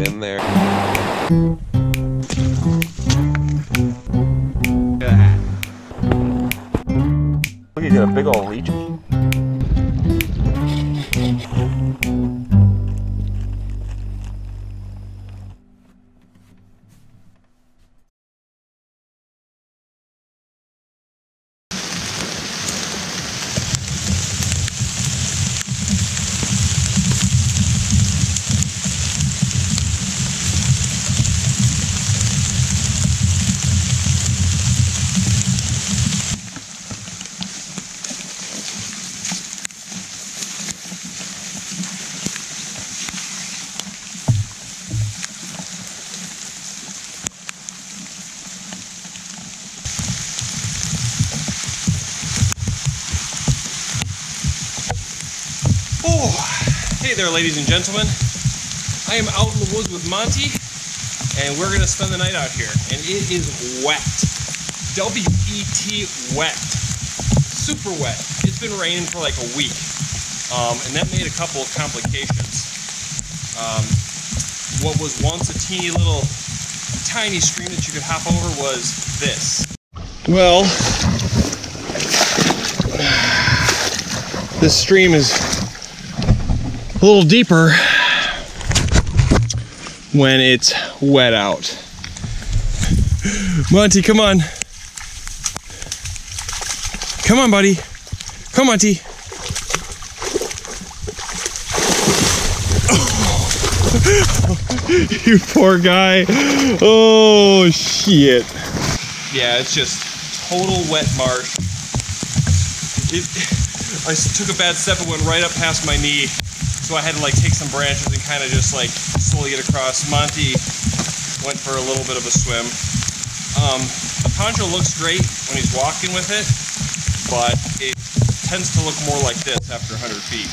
in there. Look, you got a big old leech. Hey there, ladies and gentlemen. I am out in the woods with Monty, and we're gonna spend the night out here. And it is wet. W-E-T, wet. Super wet. It's been raining for like a week, and that made a couple of complications. What was once a teeny little, tiny stream that you could hop over was this. Well, this stream is a little deeper when it's wet out. Monty, come on. Come on, buddy. Come, Monty. Oh, you poor guy. Oh, shit. Yeah, it's just total wet marsh. I took a bad step and went right up past my knee. So I had to like take some branches and kind of just like slowly get across. Monty went for a little bit of a swim. The poncho looks great when he's walking with it, but it tends to look more like this after 100 feet.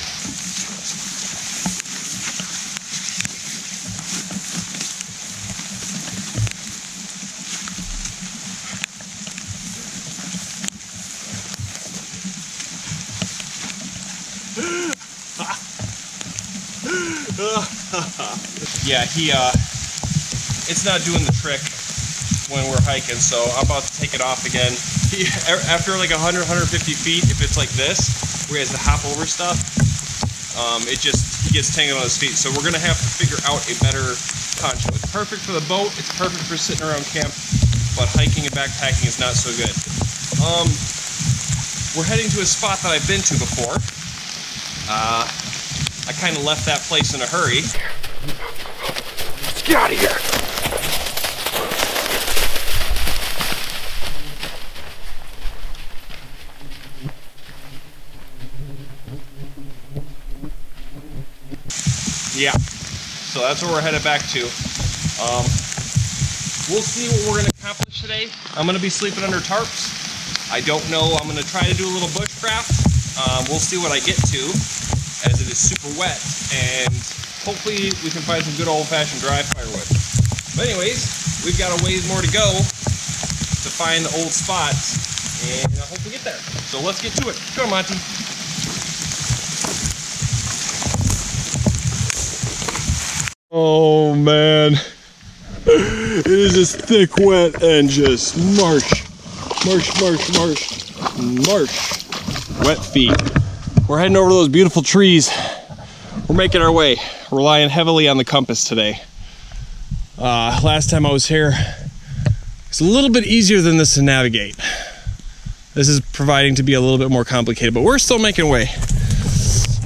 Yeah, it's not doing the trick when we're hiking, so I'm about to take it off again. After like 100, 150 feet, if it's like this, where he has to hop over stuff, he gets tangled on his feet. So we're gonna have to figure out a better poncho. It's perfect for the boat, it's perfect for sitting around camp, but hiking and backpacking is not so good. We're heading to a spot that I've been to before. I kind of left that place in a hurry. Let's get out of here. Yeah, so that's where we're headed back to. We'll see what we're going to accomplish today. I'm going to be sleeping under tarps. I don't know. I'm going to try to do a little bushcraft. We'll see what I get to, as it is super wet, and hopefully we can find some good old-fashioned dry firewood. But anyways, we've got a ways more to go to find the old spots, and I hope we get there. So let's get to it. Go on, Monty. Oh man, it is just thick, wet, and just marsh. Wet feet. We're heading over to those beautiful trees. We're making our way, relying heavily on the compass today. Last time I was here, it's a little bit easier than this to navigate. This is proving to be a little bit more complicated, but we're still making way.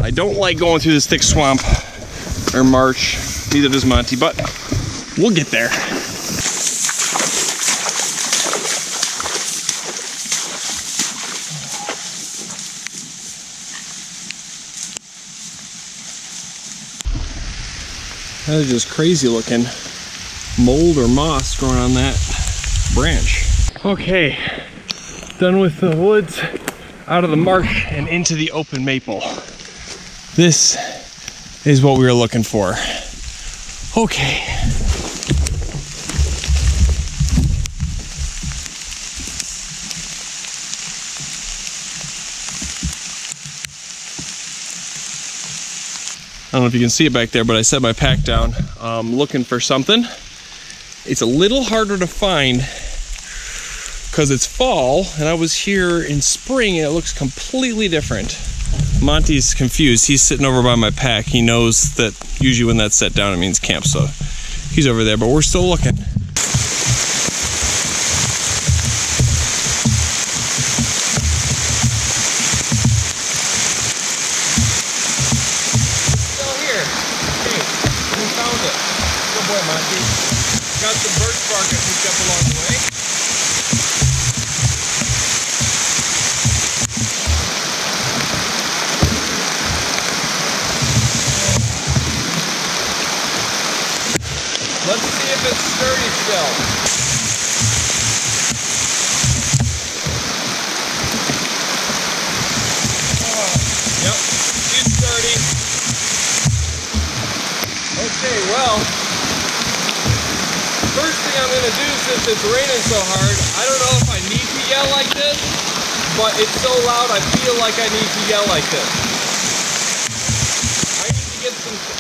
I don't like going through this thick swamp or marsh. Neither does Monty, but we'll get there. That is just crazy looking mold or moss growing on that branch. Okay, done with the woods, out of the marsh and into the open maple. This is what we were looking for. Okay. don't know if you can see it back there, but I set my pack down looking for something. It's a little harder to find because it's fall, and I was here in spring and it looks completely different. Monty's confused. He's sitting over by my pack. He knows that usually when that's set down it means camp, so he's over there, but we're still looking. Got some birch bark I picked up along the way. Let's see if it's sturdy still. Yep, it's sturdy. Okay, well, first thing I'm going to do, since it's raining so hard, I don't know if I need to yell like this, but it's so loud I feel like I need to yell like this. I need to get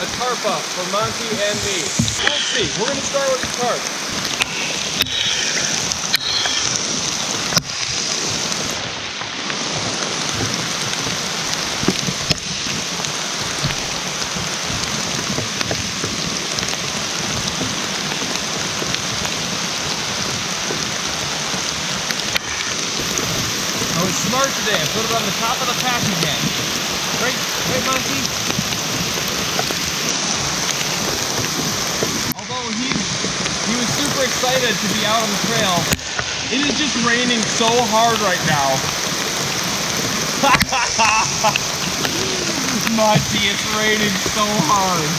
a tarp up for Monty and me. Let's see, we're going to start with the tarp. Smart today, I put it on the top of the pack again. Right, Monty? Although he was super excited to be out on the trail, it is just raining so hard right now. Monty, it's raining so hard.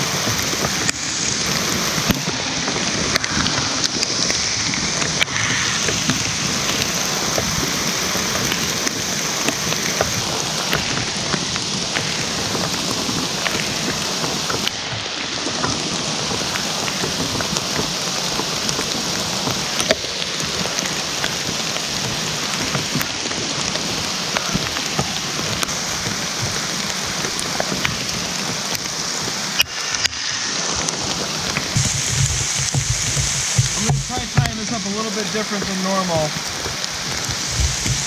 Up a little bit different than normal,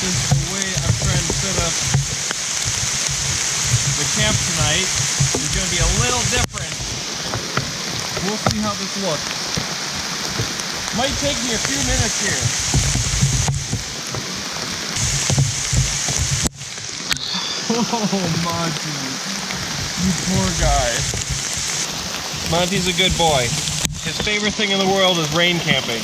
since the way I'm trying to set up the camp tonight is going to be a little different. We'll see how this looks. Might take me a few minutes here. Oh, Monty, you poor guy. Monty's a good boy. His favorite thing in the world is rain camping.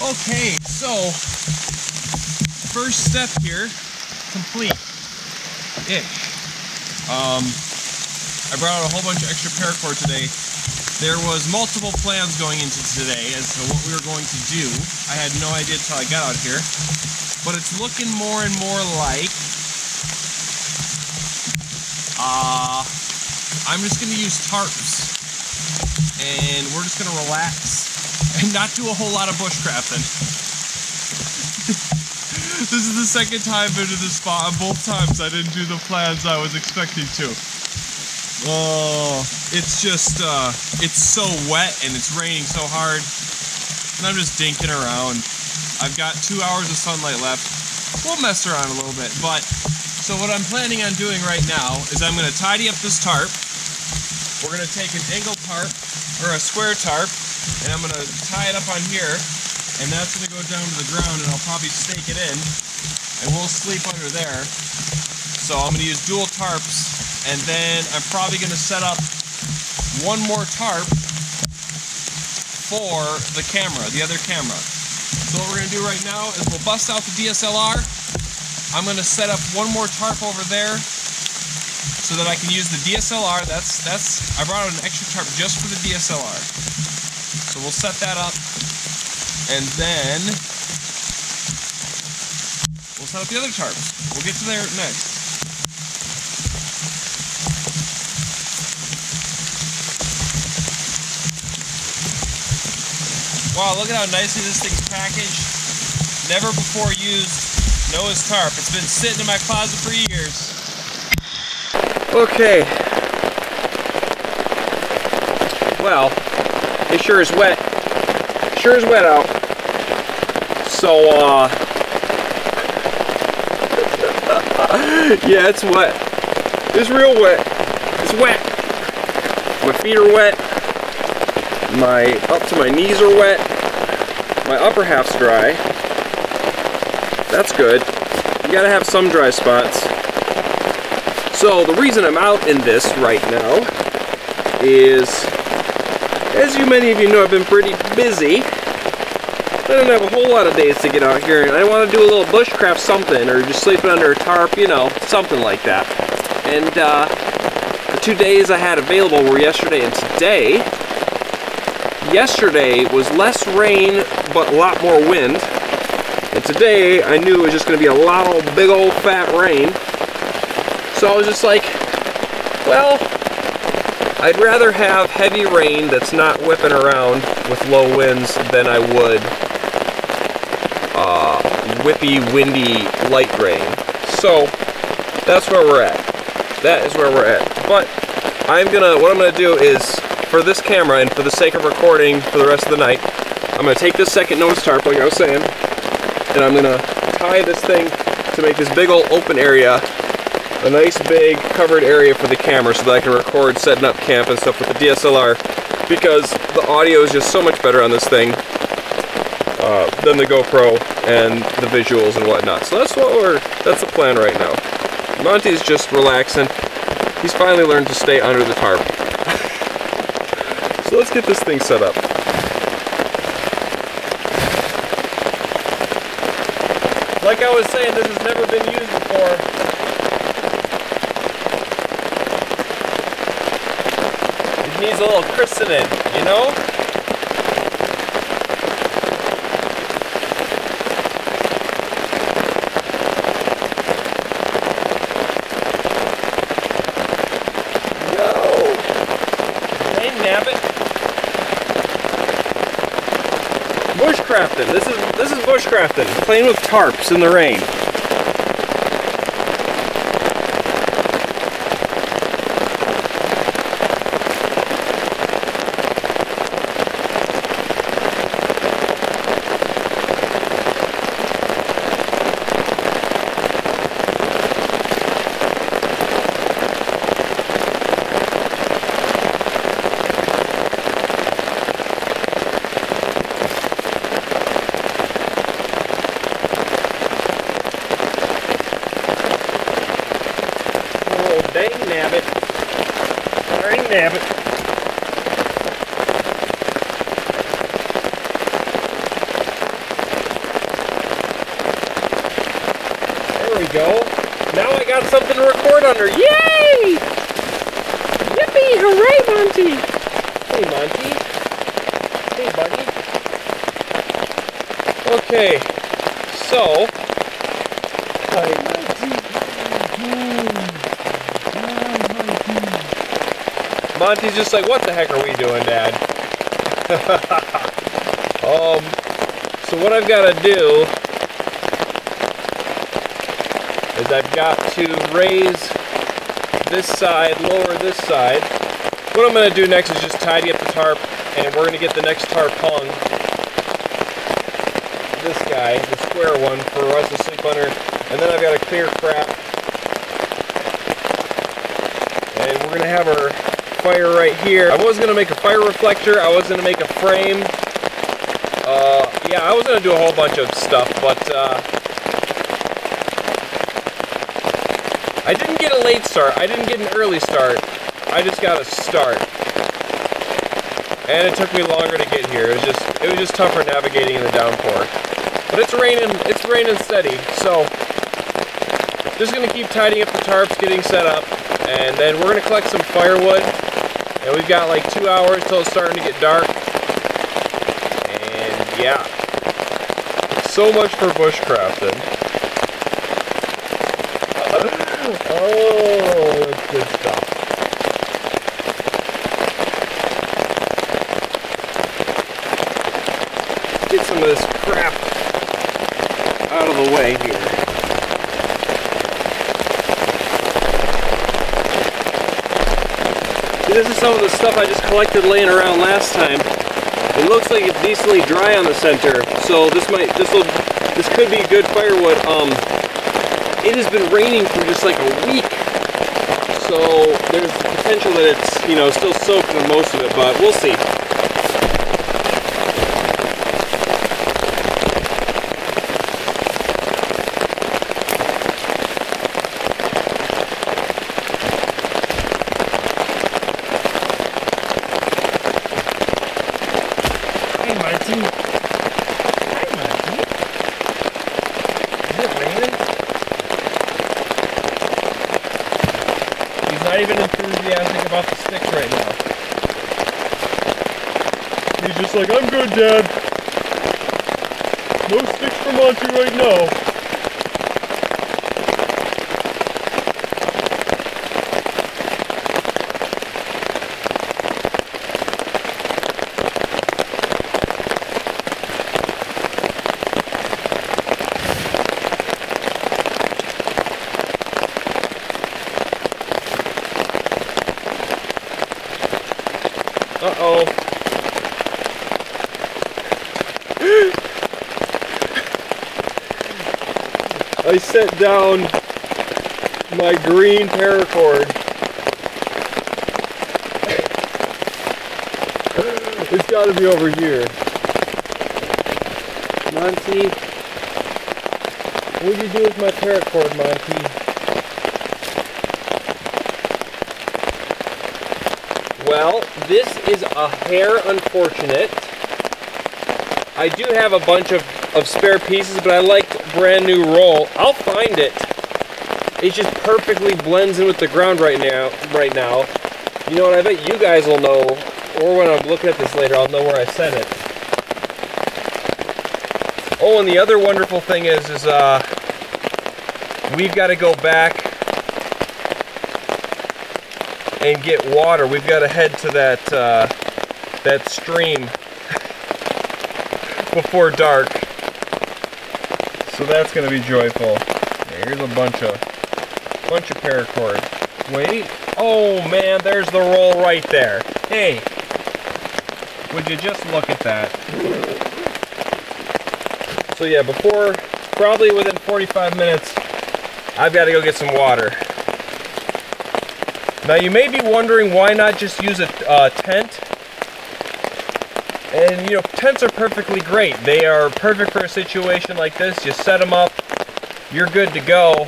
Okay, so first step here, complete-ish. I brought out a whole bunch of extra paracord today. There was multiple plans going into today as to what we were going to do. I had no idea until I got out here, but it's looking more and more like I'm just going to use tarps, and we're just going to relax and not do a whole lot of bushcrafting. This is the second time I've been to this spot, and both times I didn't do the plans I was expecting to. Oh, it's just, it's so wet and it's raining so hard, and I'm just dinking around. I've got 2 hours of sunlight left. We'll mess around a little bit, but So what I'm planning on doing right now is I'm going to tidy up this tarp. We're going to take an angle tarp, or a square tarp, and I'm going to tie it up on here, and that's going to go down to the ground, and I'll probably stake it in, and we'll sleep under there. So I'm going to use dual tarps, and then I'm probably going to set up one more tarp for the camera, the other camera. So what we're going to do right now is we'll bust out the DSLR. I'm going to set up one more tarp over there so that I can use the DSLR. I brought out an extra tarp just for the DSLR. So we'll set that up, and then we'll set up the other tarps. We'll get to there next. Wow, look at how nicely this thing's packaged. Never before used Noah's tarp. It's been sitting in my closet for years. Okay. Well, it sure is wet. Sure is wet out. So, yeah, it's wet. It's real wet. It's wet. My feet are wet. Up to my knees are wet. My upper half's dry. That's good. You gotta have some dry spots. So the reason I'm out in this right now is, as many of you know, I've been pretty busy. I don't have a whole lot of days to get out here, and I want to do a little bushcraft something, or just sleeping under a tarp, you know, something like that. And the 2 days I had available were yesterday and today. Yesterday was less rain, but a lot more wind. And today, I knew it was just going to be a lot of big old fat rain. So I was just like, well, I'd rather have heavy rain that's not whipping around with low winds than I would whippy, windy, light rain. So that's where we're at. That is where we're at. But what I'm gonna do is, for this camera and for the sake of recording for the rest of the night, I'm gonna take this second nose tarp, like I was saying, and I'm gonna tie this thing to make this big old open area, a nice big covered area for the camera, so that I can record setting up camp and stuff with the DSLR, because the audio is just so much better on this thing than the GoPro and the visuals and whatnot. So that's the plan right now. Monty's just relaxing. He's finally learned to stay under the tarp. So let's get this thing set up. Like I was saying, this has never been used before. It needs a little christening, you know? Bushcrafting. This is bushcrafting. Playing with tarps in the rain. Dang nabbit. Dang nabbit. There we go. Now I got something to record under. Yay! Yippee! Hooray, Monty! Hey, Monty. Hey, buddy. Okay. So. Hi, Monty. Monty's just like, what the heck are we doing, Dad? So what I've got to do is I've got to raise this side, lower this side. What I'm going to do next is just tidy up the tarp, and we're going to get the next tarp hung. This guy, the square one, for us to sleep under. And then I've got to clear crap we're gonna have our fire right here. I was gonna make a fire reflector, I was gonna make a frame. Yeah, I was gonna do a whole bunch of stuff, but I didn't get a late start, I didn't get an early start, I just got a start. And it took me longer to get here. It was just tougher navigating in the downpour. But it's raining steady, so just gonna keep tidying up the tarps, getting set up, and then we're gonna collect some firewood. And we've got like 2 hours till it's starting to get dark. And yeah, so much for bushcrafting. Oh, that's good stuff. Get some of this crap out of the way here. See, this is some of the stuff I just collected laying around last time. It looks like it's decently dry on the center, so this could be good firewood. It has been raining for just like a week, so there's potential that it's, you know, still soaked in most of it, but we'll see. Hey, Monty. Hi, Monty. Is it raining? He's not even enthusiastic about the sticks right now. He's just like, I'm good, Dad. No sticks for Monty right now. Uh-oh. I set down my green paracord. It's got to be over here. Monty, what'd you do with my paracord, Monty? Well, this is a hair unfortunate. I do have a bunch of spare pieces, but I like brand new roll. I'll find it. It just perfectly blends in with the ground right now. You know what, I bet you guys will know, or when I'm looking at this later, I'll know where I set it. Oh, and the other wonderful thing is we've got to go back and get water. We've got to head to that stream before dark. So that's gonna be joyful. Here's a bunch of paracord. Wait. Oh man, there's the roll right there. Hey, would you just look at that? So yeah, probably within 45 minutes, I've got to go get some water. Now you may be wondering why not just use a tent. And you know, tents are perfectly great. They are perfect for a situation like this. You set them up, you're good to go.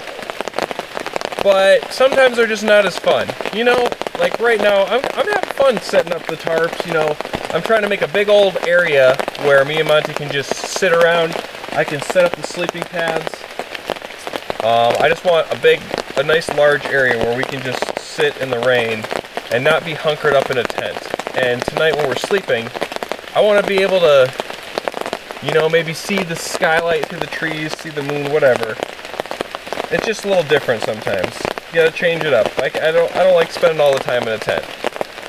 But sometimes they're just not as fun. You know, like right now, I'm having fun setting up the tarps. You know, I'm trying to make a big old area where me and Monty can just sit around. I can set up the sleeping pads. I just want a nice large area where we can just sit in the rain and not be hunkered up in a tent. And tonight when we're sleeping, I want to be able to, you know, maybe see the skylight through the trees, see the moon, whatever. It's just a little different sometimes. You gotta change it up. I don't like spending all the time in a tent.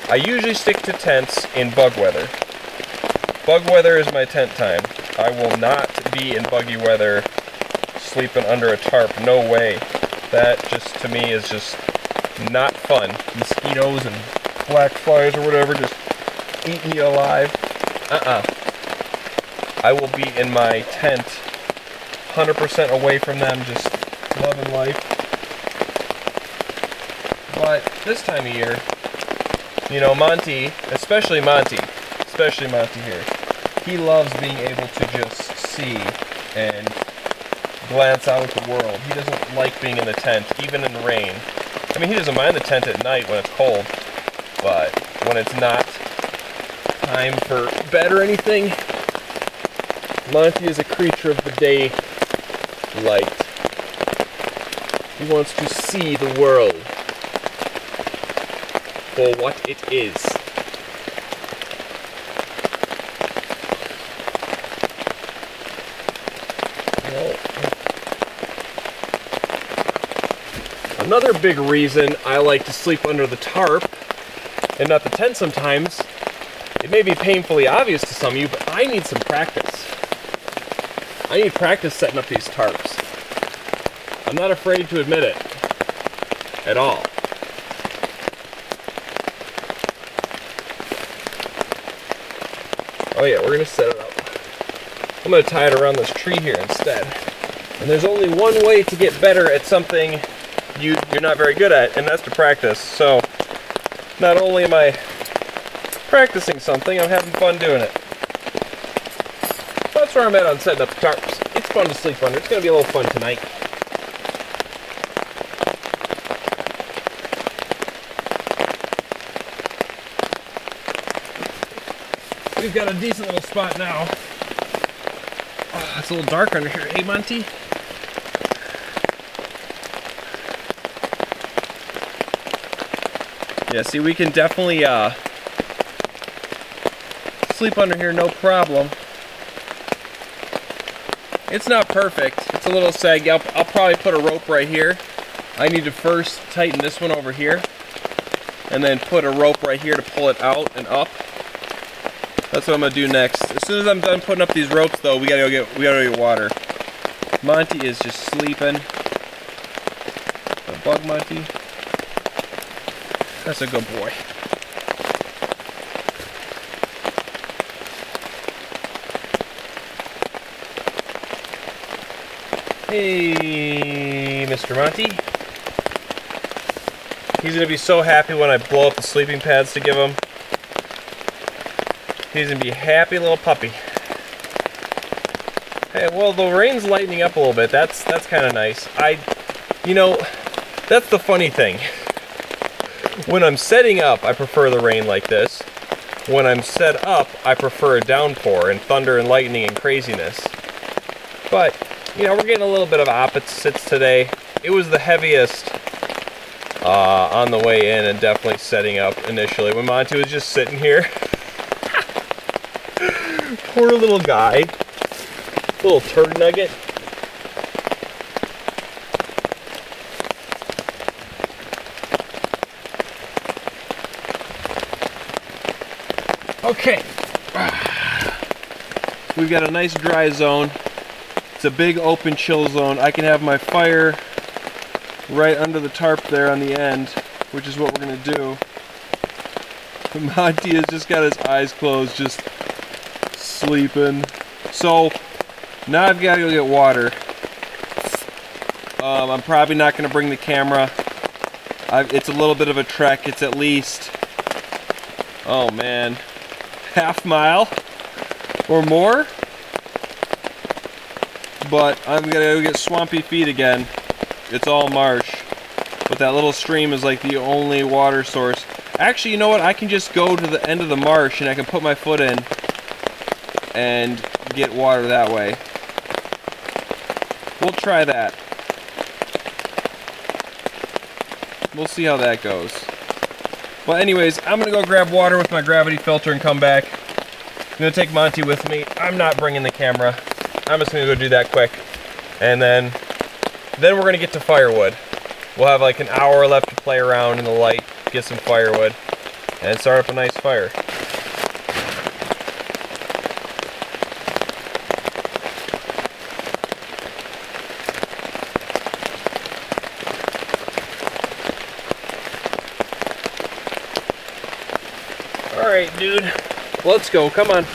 I usually stick to tents in bug weather. Bug weather is my tent time. I will not be in buggy weather sleeping under a tarp. No way. That just, to me, is just not fun. Mosquitoes and black flies or whatever just eating you alive. I will be in my tent 100% away from them, just loving life. But this time of year, you know, Monty, especially Monty here, he loves being able to just see and glance out at the world. He doesn't like being in the tent, even in the rain. I mean, he doesn't mind the tent at night when it's cold, but when it's not time for bed or anything, Monty is a creature of the day light. He wants to see the world for what it is. Another big reason I like to sleep under the tarp and not the tent sometimes, it may be painfully obvious to some of you, but I need some practice. I need practice setting up these tarps. I'm not afraid to admit it at all. Oh yeah, we're gonna set it up. I'm gonna tie it around this tree here instead. And there's only one way to get better at something you're not very good at, and that's to practice. So not only am I practicing something, I'm having fun doing it. So that's where I'm at on setting up the tarps. It's fun to sleep under. It's gonna be a little fun tonight. We've got a decent little spot now. Oh, it's a little dark under here, hey Monty? Yeah, see, we can definitely sleep under here, no problem. It's not perfect. It's a little saggy. I'll probably put a rope right here. I need to first tighten this one over here, and then put a rope right here to pull it out and up. That's what I'm gonna do next. As soon as I'm done putting up these ropes, though, we gotta go get water. Monty is just sleeping. A bug, Monty. That's a good boy. Hey, Mr. Monty. He's gonna be so happy when I blow up the sleeping pads to give him. He's gonna be a happy little puppy. Hey, well, the rain's lightening up a little bit. That's kind of nice. You know, that's the funny thing. When I'm setting up, I prefer the rain like this. When I'm set up, I prefer a downpour and thunder and lightning and craziness. But, you know, we're getting a little bit of opposites today. It was the heaviest on the way in and definitely setting up initially. When Monty was just sitting here. Poor little guy. Little turd nugget. Okay, we've got a nice dry zone. It's a big open chill zone. I can have my fire right under the tarp there on the end, which is what we're gonna do. Monty has just got his eyes closed, just sleeping. So now I've got to go get water. I'm probably not gonna bring the camera. It's a little bit of a trek. It's at least, oh man, half mile or more, but I'm gonna go get swampy feet again. It's all marsh, but that little stream is like the only water source. Actually, you know what, I can just go to the end of the marsh and I can put my foot in and get water that way. We'll try that. We'll see how that goes. But anyways, I'm gonna go grab water with my gravity filter and come back. I'm gonna take Monty with me. I'm not bringing the camera. I'm just gonna go do that quick. And then we're gonna get to firewood. We'll have like an hour left to play around in the light, get some firewood, and start up a nice fire. Alright, dude. Let's go. Come on.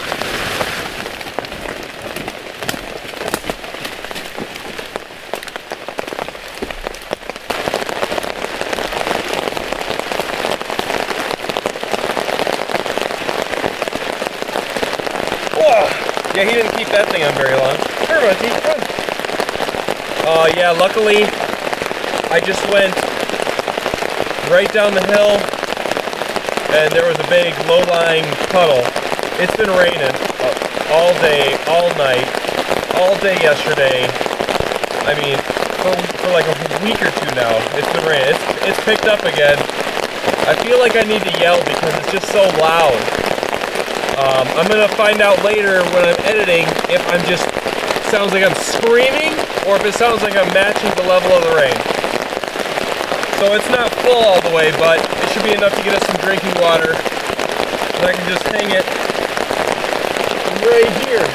Yeah, he didn't keep that thing on very long. Here, Monty, come on. Yeah, luckily, I just went right down the hill, and there was a big low-lying puddle. It's been raining all day, all night, all day yesterday. I mean, for like a week or two now, it's been raining. It's picked up again. I feel like I need to yell because it's just so loud. I'm gonna find out later when I'm editing if I'm just sounds like I'm screaming or if it sounds like I'm matching the level of the rain. So it's not full all the way, but it should be enough to get us some drinking water. And I can just hang it right here.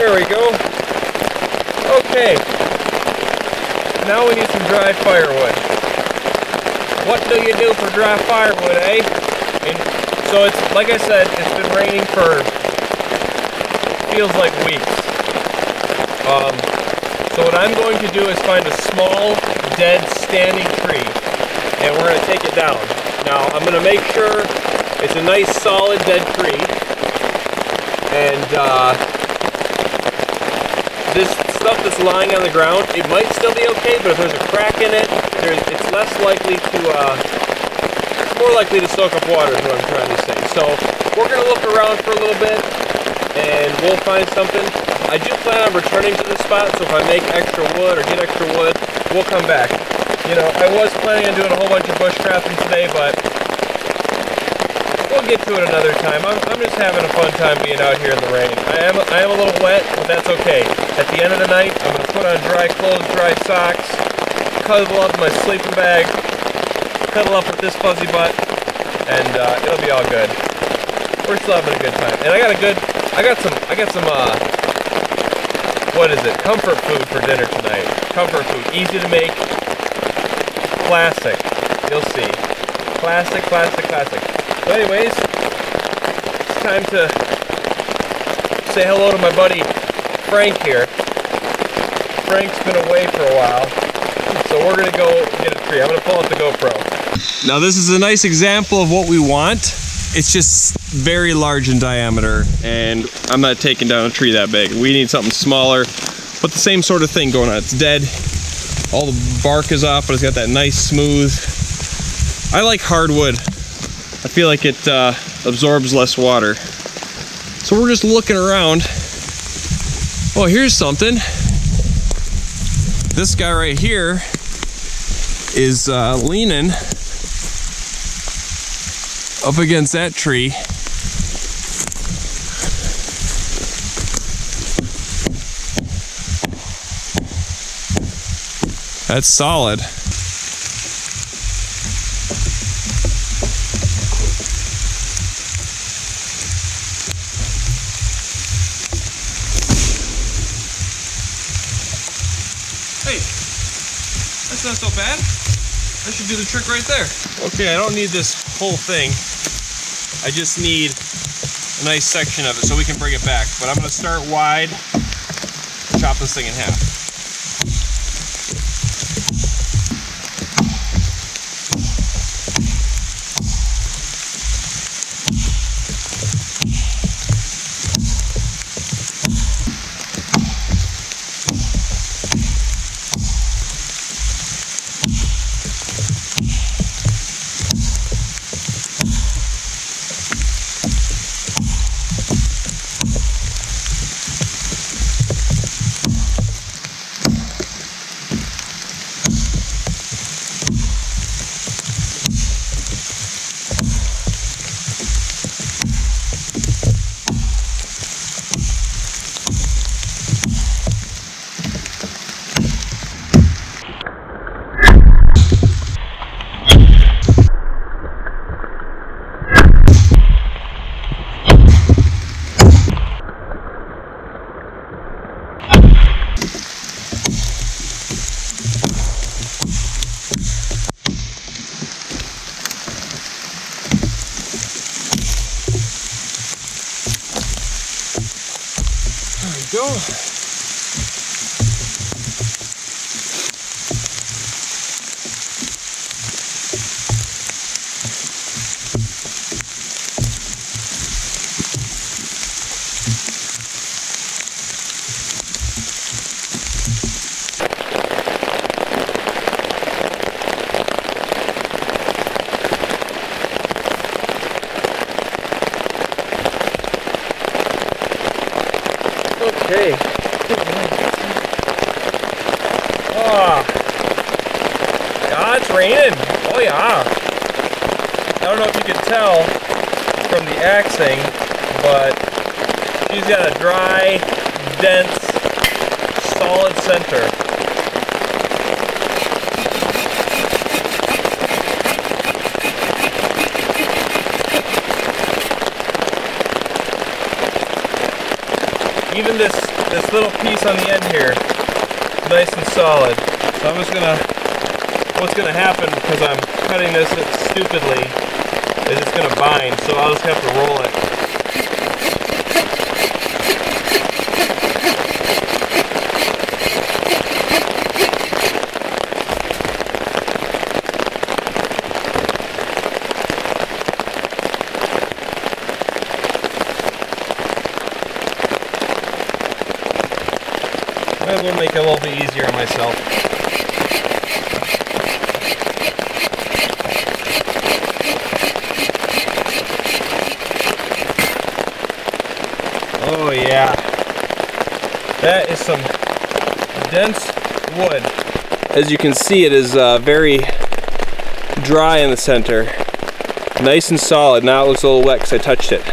There we go. Okay. Now we need some dry firewood. What do you do for dry firewood, eh? And so it's, like I said, it's been raining for, feels like weeks. So what I'm going to do is find a small, dead, standing tree, and we're going to take it down. Now, I'm going to make sure it's a nice, solid, dead tree, and, this stuff that's lying on the ground, it might still be okay, but if there's a crack in it, it's less likely to, it's more likely to soak up water is what I'm trying to say. So we're going to look around for a little bit, and we'll find something. I do plan on returning to this spot, so if I make extra wood or get extra wood, we'll come back. You know, I was planning on doing a whole bunch of bushcrafting today, but we'll get to it another time. I'm just having a fun time being out here in the rain. I am a little wet, but that's okay. At the end of the night, I'm going to put on dry clothes, dry socks, cuddle up my sleeping bag, cuddle up with this fuzzy butt, and it'll be all good. We're still having a good time. And I got some what is it? Comfort food for dinner tonight. Comfort food, easy to make, classic. You'll see. Classic, classic, classic. But anyways, it's time to say hello to my buddy Frank here. Frank's been away for a while, so we're gonna go get a tree. I'm gonna pull out the GoPro. Now this is a nice example of what we want. It's just very large in diameter, and I'm not taking down a tree that big. We need something smaller, but the same sort of thing going on. It's dead, all the bark is off, but it's got that nice smooth. I like hardwood. I feel like it absorbs less water. So we're just looking around. Oh, here's something. This guy right here is leaning up against that tree. That's solid. Hey, that's not so bad. That should do the trick right there. Okay, I don't need this whole thing. I just need a nice section of it so we can bring it back. But I'm gonna start wide and chop this thing in half. Go. Okay. Oh, yeah, it's raining. Oh yeah. I don't know if you can tell from the axing, but she's got a dry, dense, solid center. Even this little piece on the end here, nice and solid. So I'm just gonna, what's gonna happen, because I'm cutting this stupidly, is it's gonna bind, so I'll just have to roll it. Might as well make it a little bit easier on myself. Oh yeah, that is some dense wood. As you can see, it is very dry in the center, nice and solid. Now it looks a little wet because I touched it,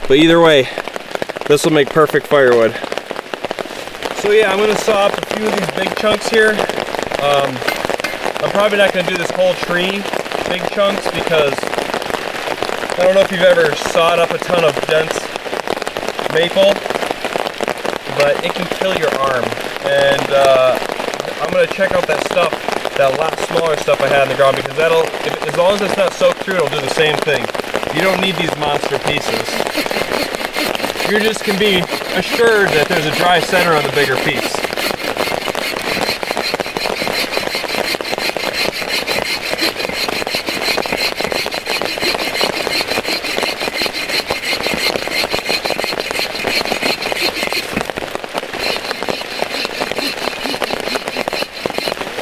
but either way, this will make perfect firewood. So yeah, I'm going to saw up a few of these big chunks here. I'm probably not going to do this whole tree big chunks, because I don't know if you've ever sawed up a ton of dense maple, but it can kill your arm. And I'm going to check out that stuff, that lot smaller stuff I had on the ground, because that'll, as long as it's not soaked through, it'll do the same thing. You don't need these monster pieces. You just can be assured that there's a dry center on the bigger piece.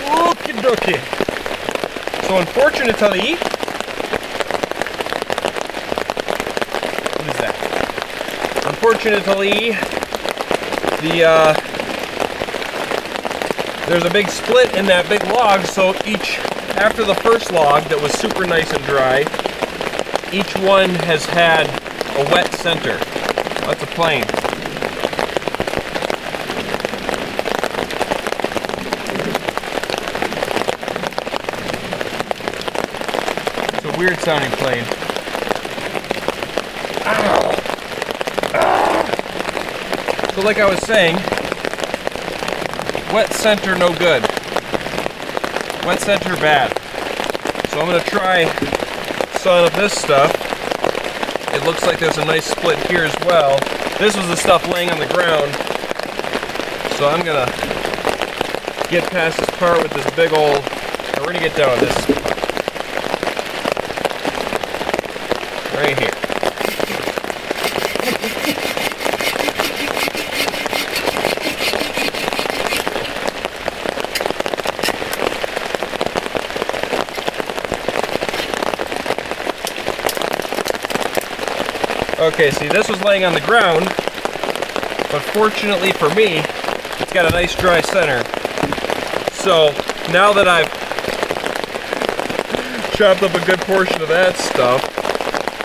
Okie dokie. So unfortunately, unfortunately, there's a big split in that big log, so after the first log that was super nice and dry, each one has had a wet center. That's a plane. It's a weird sounding plane. Ow! So like I was saying, wet center no good. Wet center bad. So I'm going to try sawing up this stuff. It looks like there's a nice split here as well. This was the stuff laying on the ground. So I'm going to get past this part with this big old, we're going to get down to this right here. Okay, see, this was laying on the ground, but fortunately for me, it's got a nice dry center. So now that I've chopped up a good portion of that stuff,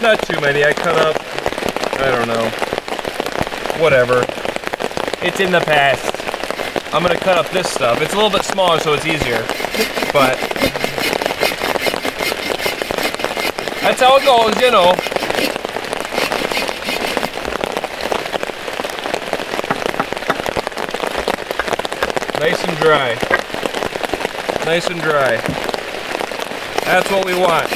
not too many, I cut up, I don't know, whatever. It's in the past. I'm gonna cut up this stuff. It's a little bit smaller, so it's easier, but that's how it goes, you know. Nice and dry. Nice and dry. That's what we want.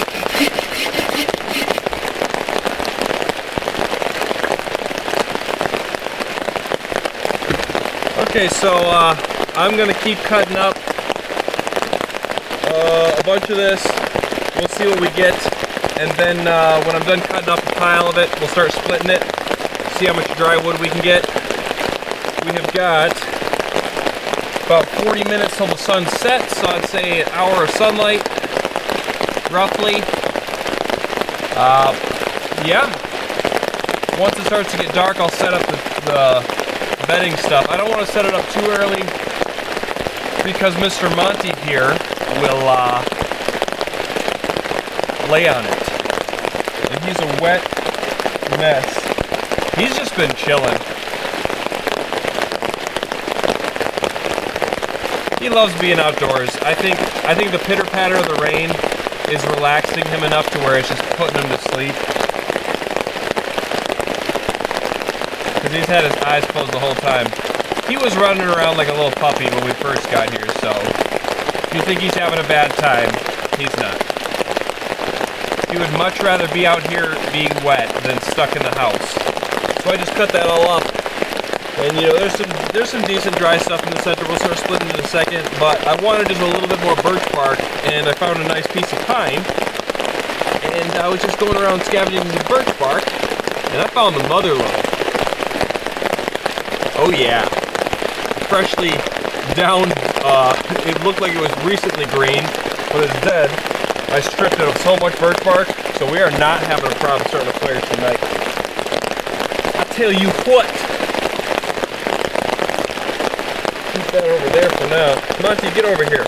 Okay, so I'm gonna keep cutting up a bunch of this. We'll see what we get, and then when I'm done cutting up a pile of it, we'll start splitting it, see how much dry wood we can get. We have got about 40 minutes till the sun sets, so I'd say an hour of sunlight, roughly. Yeah. Once it starts to get dark, I'll set up the bedding stuff. I don't want to set it up too early because Mr. Monty here will lay on it. And he's a wet mess. He's just been chilling. He loves being outdoors. I think the pitter-patter of the rain is relaxing him enough to where it's just putting him to sleep. Because he's had his eyes closed the whole time. He was running around like a little puppy when we first got here, so if you think he's having a bad time, he's not. He would much rather be out here being wet than stuck in the house. So I just cut that all up. And you know, there's some decent dry stuff in the center. We'll start splitting in a second, but I wanted just a little bit more birch bark, and I found a nice piece of pine. And I was just going around scavenging the birch bark, and I found the mother lode. Oh yeah, freshly down. It looked like it was recently green, but it's dead. I stripped it of so much birch bark, so we are not having a problem starting a fire tonight. I tell you what. Keep that over there for now. Monty, get over here.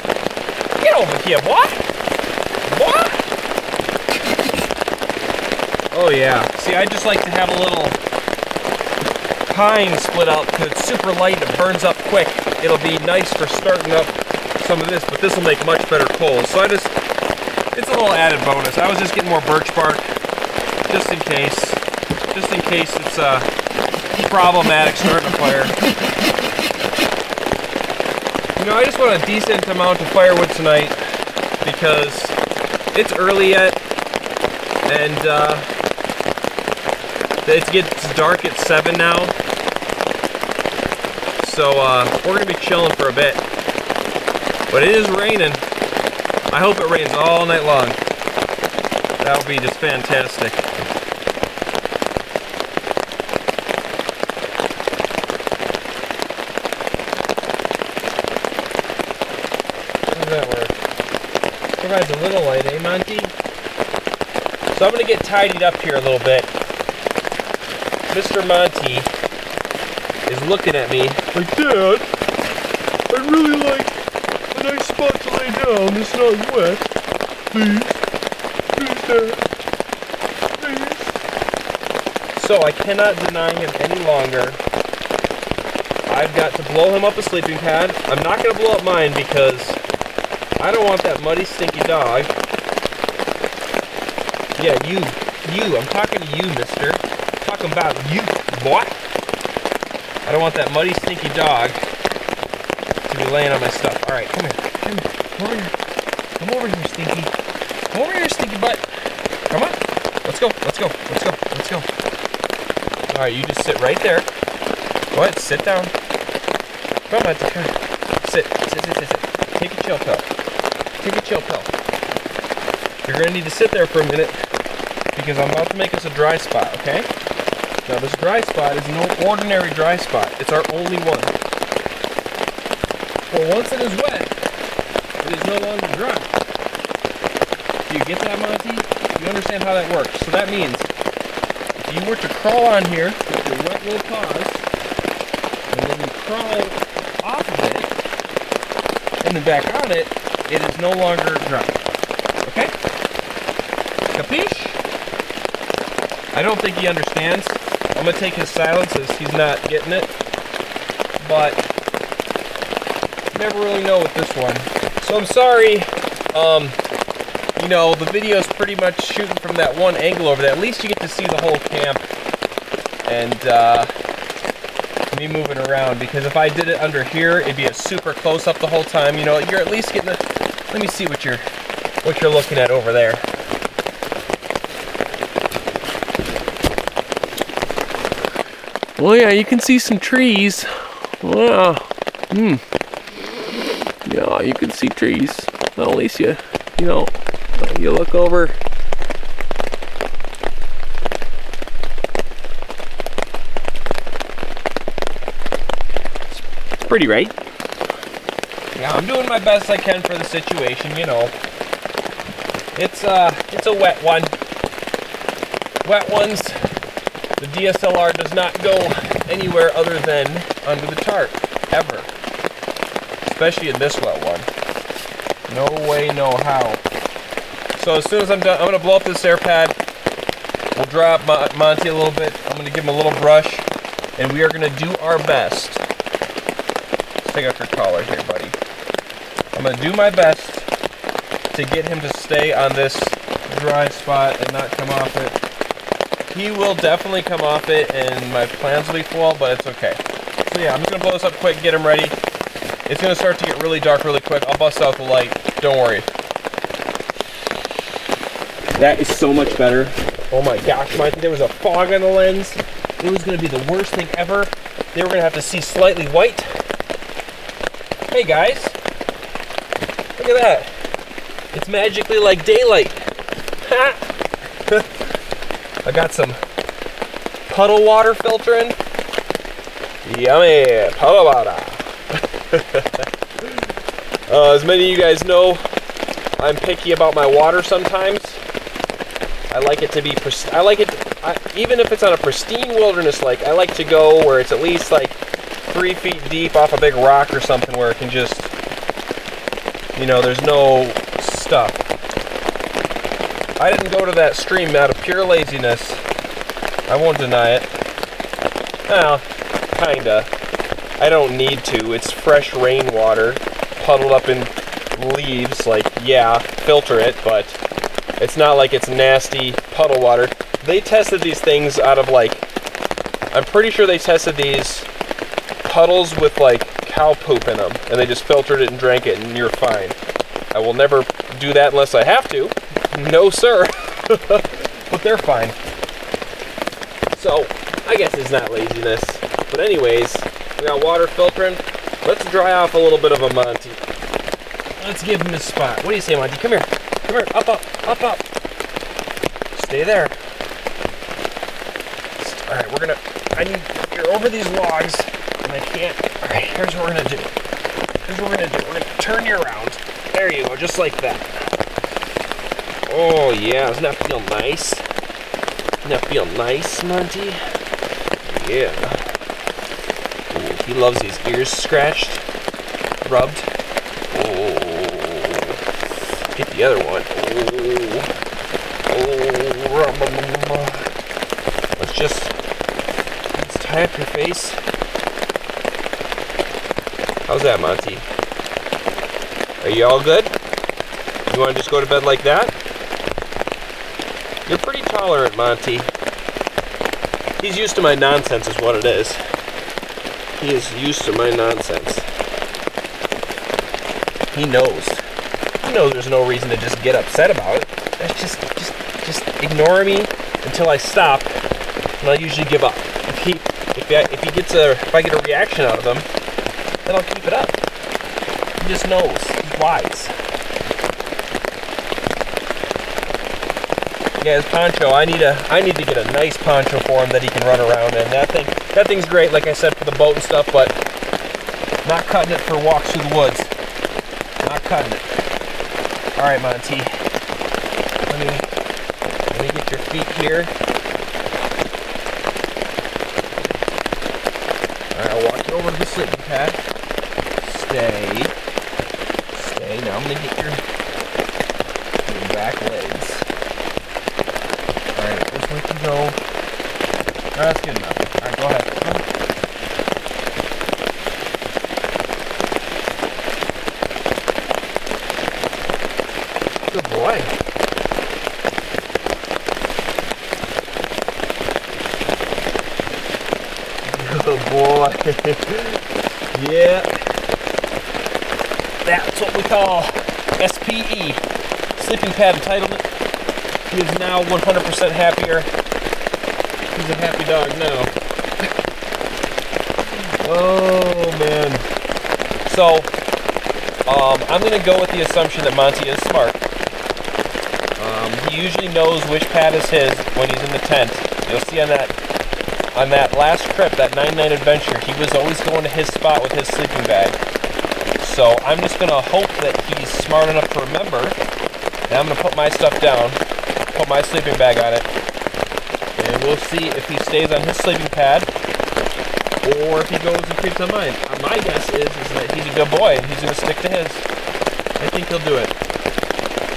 Get over here, boy. What? Oh yeah. See, I just like to have a little pine split out because it's super light and it burns up quick. It'll be nice for starting up some of this, but this will make much better coals. So it's a little added bonus. I was just getting more birch bark just in case it's problematic starting a fire. You know, I just want a decent amount of firewood tonight because it's early yet, and it gets dark at 7 now. So we're gonna be chilling for a bit. But it is raining. I hope it rains all night long. That would be just fantastic. That work. Provides a little light, eh, Monty? So I'm going to get tidied up here a little bit. Mr. Monty is looking at me like, Dad, I'd really like a nice spot to lay down that's not wet. Please. Please, Dad. Please. So I cannot deny him any longer. I've got to blow him up a sleeping pad. I'm not going to blow up mine because I don't want that muddy, stinky dog. Yeah, you. I'm talking to you, mister. I'm talking about you, boy. I don't want that muddy, stinky dog to be laying on my stuff. All right, come here. Come over here. Come over here, Stinky. Come over here, Stinky butt. Come on. Let's go. Let's go. Let's go. Let's go. All right, you just sit right there. Go ahead, sit down. Come on, come on. Sit. Take a chill pill. Take a chill pill. You're going to need to sit there for a minute because I'm about to make us a dry spot, okay? Now this dry spot is no ordinary dry spot. It's our only one. For once it is wet, it is no longer dry. Do you get that, Monty? You understand how that works? So that means if you were to crawl on here with your wet little paws, and then you crawl off of it, and then back on it, it is no longer dry. Okay? Capiche? I don't think he understands. I'm going to take his silence as he's not getting it. But you never really know with this one. So I'm sorry. You know, the video is pretty much shooting from that one angle over there. At least you get to see the whole camp. And me moving around, because if I did it under here, it'd be a super close up the whole time. You know, you're at least getting a, let me see what you're looking at over there. Well, yeah, you can see some trees. Wow. Yeah, you can see trees. Well, at least you know, you look over. It's pretty, right? Yeah, I'm doing my best I can for the situation, you know. It's a wet one. Wet ones, the DSLR does not go anywhere other than under the tarp, ever. Especially in this wet one. No way, no how. So as soon as I'm done, I'm gonna blow up this air pad. We'll drop Monty a little bit. I'm gonna give him a little brush, and we are gonna do our best. Let's take off your collar here, buddy. I'm gonna do my best to get him to stay on this dry spot and not come off it. He will definitely come off it, and my plans will be full, but it's okay. So yeah, I'm just gonna blow this up quick, get him ready. It's gonna start to get really dark really quick. I'll bust out the light, don't worry. That is so much better. Oh my gosh, Monty, there was a fog on the lens. It was gonna be the worst thing ever. They were gonna have to see slightly white. Hey guys, look at that. It's magically like daylight. I got some puddle water filtering. Yummy, puddle water. As many of you guys know, I'm picky about my water sometimes. I like it to be, even if it's on a pristine wilderness lake, I like to go where it's at least like 3 feet deep off a big rock or something where it can just, you know, there's no stuff. I didn't go to that stream out of pure laziness. I won't deny it. Well, kinda. I don't need to. It's fresh rainwater puddled up in leaves. Like, yeah, filter it, but it's not like it's nasty puddle water. They tested these things out of like, I'm pretty sure they tested these puddles with like cow poop in them, and they just filtered it and drank it, and you're fine. I will never do that unless I have to. No, sir. But they're fine. So, I guess it's not laziness. But anyways, we got water filtering. Let's dry off a little bit of a Monty. Let's give him his spot. What do you say, Monty? Come here. Come here. Up, up, up, up. Stay there. Alright, we're gonna... you're over these logs, and I can't... Alright, here's what we're gonna do. Here's what we're gonna do. We're gonna turn you around. There you go, just like that. Oh yeah, doesn't that feel nice? Doesn't that feel nice, Monty? Yeah. Ooh, he loves his ears scratched, rubbed. Oh, get the other one. Oh, rub. Let's tie up your face. How's that, Monty? Are you all good? You want to just go to bed like that? You're pretty tolerant, Monty. He's used to my nonsense is what it is. He is used to my nonsense. He knows. He knows there's no reason to just get upset about it. That's just ignore me until I stop, and I'll usually give up. If I get a reaction out of him, then I'll keep it up. He just knows. He's wise. Yeah, his poncho. I need to get a nice poncho for him that he can run around in. That thing's great, like I said, for the boat and stuff, but not cutting it for walks through the woods. Not cutting it. All right, Monty. Let me get your feet here. All right, I'll walk you over to the sleeping pad. Stay. Now I'm gonna get your back legs. Alright, this one can go. Alright, that's good enough. Alright, go ahead. Good boy. Good boy. Yeah. That's what we call SPE, sleeping pad entitlement. He is now 100% happier. He's a happy dog now. Oh man. So, I'm gonna go with the assumption that Monty is smart. He usually knows which pad is his when he's in the tent. You'll see on that last trip, that 9-night adventure, he was always going to his spot with his sleeping bag. So I'm just going to hope that he's smart enough to remember, and I'm going to put my stuff down, put my sleeping bag on it, and we'll see if he stays on his sleeping pad, or if he goes and keeps on mine. My guess is that he's a good boy and he's going to stick to his. I think he'll do it.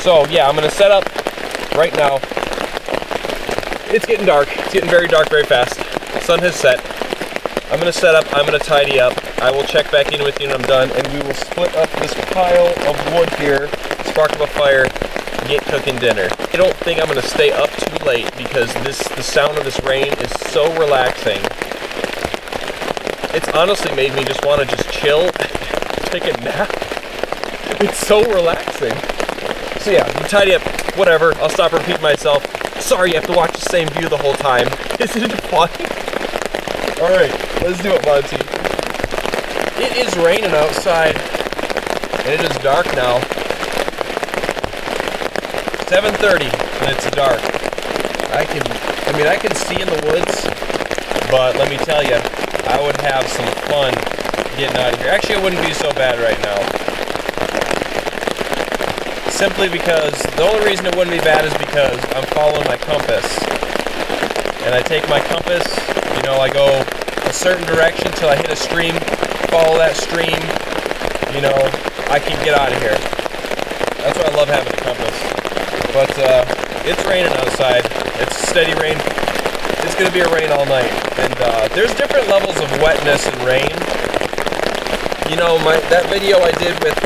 So yeah, I'm going to set up right now. It's getting dark. It's getting very dark very fast. The sun has set. I'm going to set up. I'm going to tidy up. I will check back in with you when I'm done, and we will split up this pile of wood here, spark up a fire, get cooking dinner. I don't think I'm going to stay up too late because the sound of this rain is so relaxing. It's honestly made me just want to just chill, take a nap. It's so relaxing. So yeah, you tidy up, whatever. I'll stop repeating myself. Sorry you have to watch the same view the whole time. Isn't it funny? Alright, let's do it, Monty. It is raining outside, and it is dark now. 7:30, and it's dark. I can see in the woods, but let me tell you, I would have some fun getting out of here. Actually, it wouldn't be so bad right now. Simply because, the only reason it wouldn't be bad is because I'm following my compass. And I take my compass, you know, I go a certain direction till I hit a stream, follow that stream, you know, I can get out of here. That's why I love having a compass. But it's raining outside. It's steady rain. It's going to be a rain all night. And there's different levels of wetness and rain. You know, that video I did with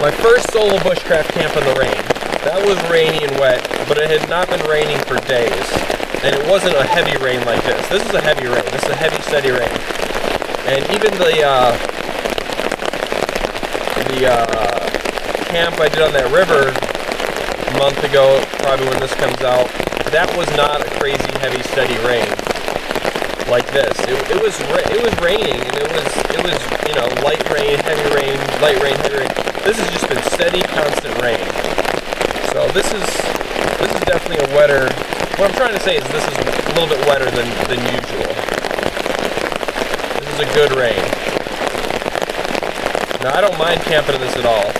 my first solo bushcraft camp in the rain. That was rainy and wet, but it had not been raining for days. And it wasn't a heavy rain like this. This is a heavy rain. This is a heavy, steady rain. And even the camp I did on that river a month ago, probably when this comes out, that was not a crazy, heavy, steady rain like this. It was raining, and it was you know, light rain, heavy rain, light rain, heavy rain. This has just been steady, constant rain. So this is definitely a wetter. What I'm trying to say is this is a little bit wetter than usual. This is a good rain. Now I don't mind camping in this at all.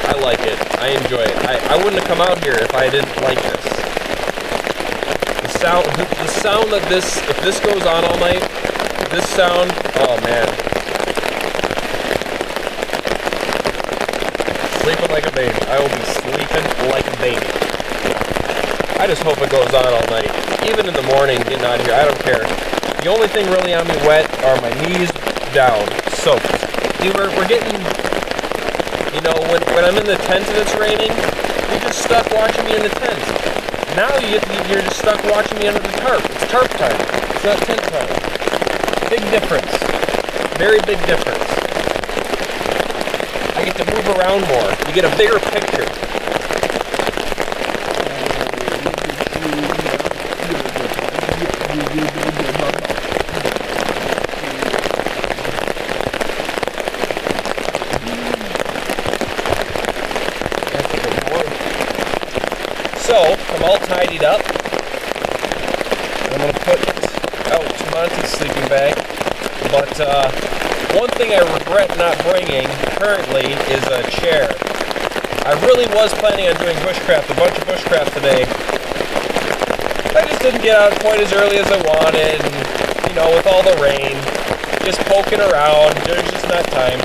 I like it. I enjoy it. I wouldn't have come out here if I didn't like this. The sound that if this goes on all night, this sound, oh man. Sleeping like a baby. I will be sleeping like a baby. I just hope it goes on all night. Even in the morning, getting out of here, I don't care. The only thing really on me wet are my knees down, soaked. We're getting, you know, when I'm in the tent and it's raining, you're just stuck watching me in the tent. Now you're just stuck watching me under the tarp. It's tarp time. It's not tent time. Big difference. Very big difference. I get to move around more. You get a bigger picture. So, I'm all tidied up. I'm going to put out Monty's sleeping bag. But one thing I regret not bringing currently is a chair. I really was planning on doing bushcraft, a bunch of bushcraft today. I just didn't get out quite as early as I wanted, and, you know, with all the rain, just poking around, there's just not time.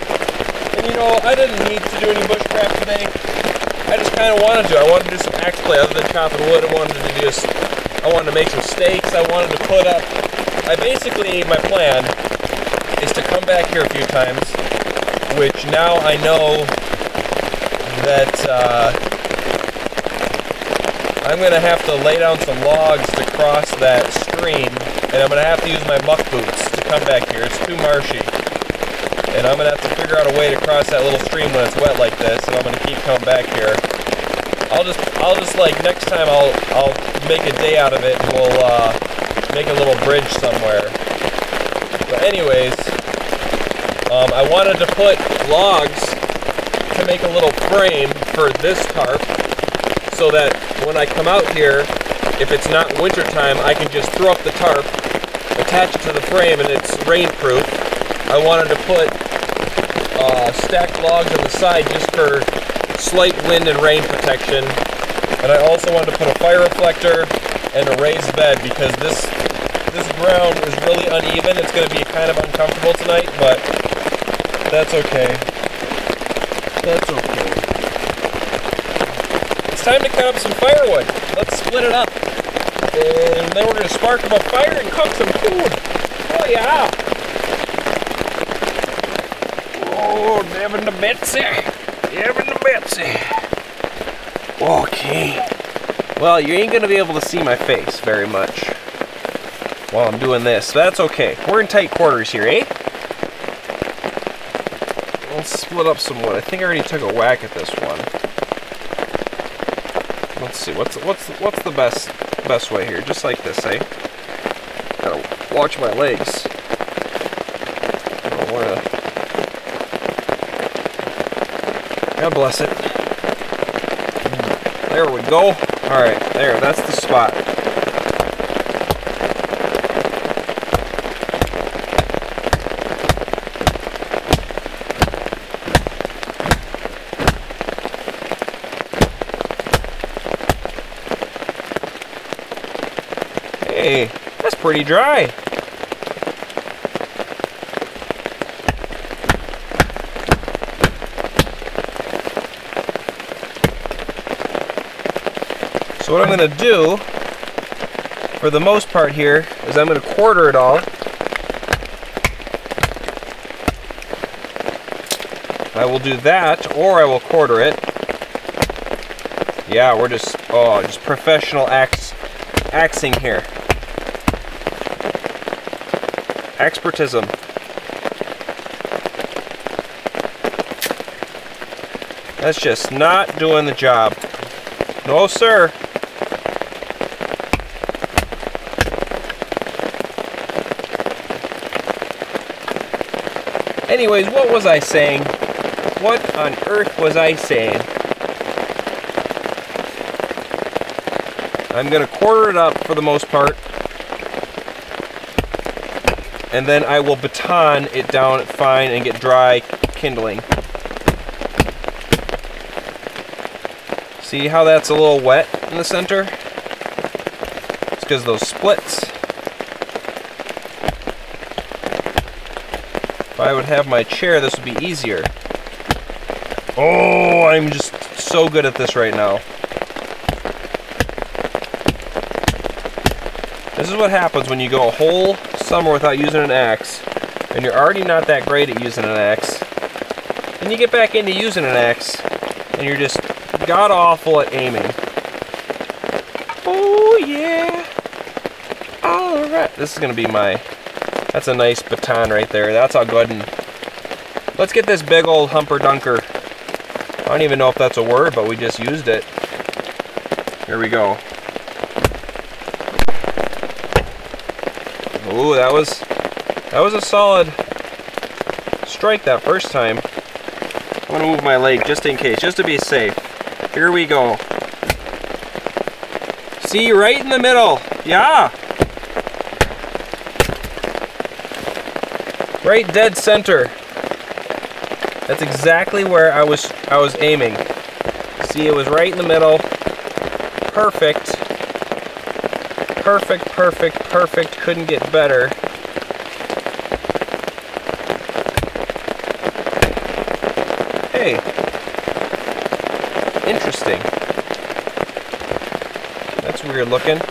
And you know, I didn't need to do any bushcraft today. I just kind of wanted to. I wanted to do some axe play other than chopping wood. I wanted to make some steaks. I wanted to put up. My plan is to come back here a few times, which now I know that I'm going to have to lay down some logs to cross that stream, and I'm going to have to use my muck boots to come back here. It's too marshy. And I'm going to have to figure out a way to cross that little stream when it's wet like this, and I'm going to keep coming back here. I'll just like, next time I'll make a day out of it, and we'll make a little bridge somewhere. But anyways, I wanted to put logs to make a little frame for this tarp, so that when I come out here, if it's not winter time, I can just throw up the tarp, attach it to the frame, and it's rainproof. I wanted to put stacked logs on the side just for slight wind and rain protection. And I also wanted to put a fire reflector and a raised bed, because this this ground is really uneven. It's going to be kind of uncomfortable tonight, but that's okay. That's okay. It's time to cut up some firewood. Let's split it up. And then we're going to spark up a fire and cook some food. Oh yeah. Oh, Devin the Betsy. Devin the Betsy. Okay. Well, you ain't going to be able to see my face very much while I'm doing this. That's okay. We're in tight quarters here, eh? Let's split up some wood. I think I already took a whack at this one. Let's see. What's the best way here? Just like this, eh? Gotta watch my legs. God bless it. There we go. All right, there. That's the spot. Hey, that's pretty dry. So what I'm going to do, for the most part here, is I'm going to quarter it all. I will do that, or I will quarter it. Yeah, we're just professional axing here. Expertism. That's just not doing the job. No, sir. Anyways, what was I saying? What on earth was I saying? I'm going to quarter it up for the most part. And then I will baton it down fine and get dry kindling. See how that's a little wet in the center? It's because of those splits. If I would have my chair, this would be easier. Oh, I'm just so good at this right now. This is what happens when you go a whole summer without using an axe, and you're already not that great at using an axe. Then you get back into using an axe, and you're just god-awful at aiming. Oh, yeah. Alright. This is going to be my... That's a nice baton right there. That's all good. And let's get this big old humper-dunker. I don't even know if that's a word, but we just used it. Here we go. Ooh, that was a solid strike that first time. I'm going to move my leg just in case, just to be safe. Here we go. See, right in the middle. Yeah. Right dead center. That's exactly where I was aiming. See, it was right in the middle. Perfect. Perfect, perfect, perfect. Couldn't get better. Hey. Interesting. That's weird looking.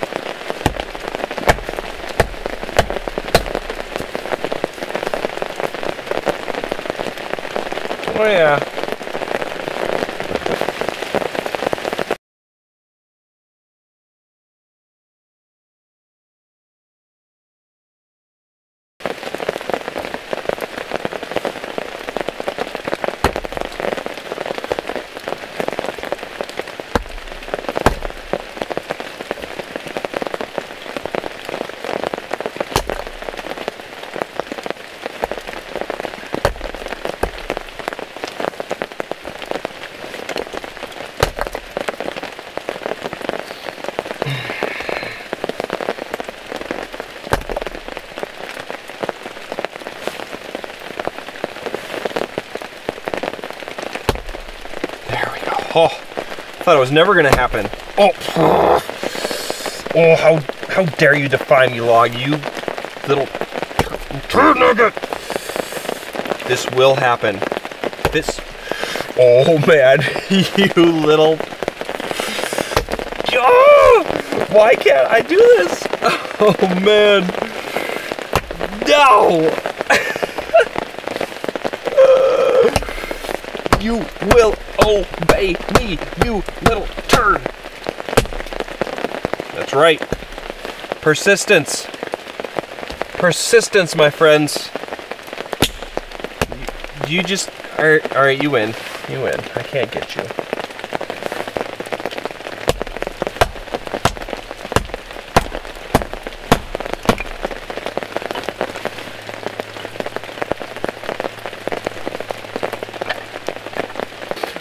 Oh yeah. Oh, I thought it was never gonna happen. Oh, how dare you defy me, log, you little turd nugget. This will happen. This. Oh man, you little. Oh, why can't I do this? Oh man. No. You will obey me, you little turd. That's right. Persistence. Persistence, my friends. You just... Alright, you win. You win. I can't get you.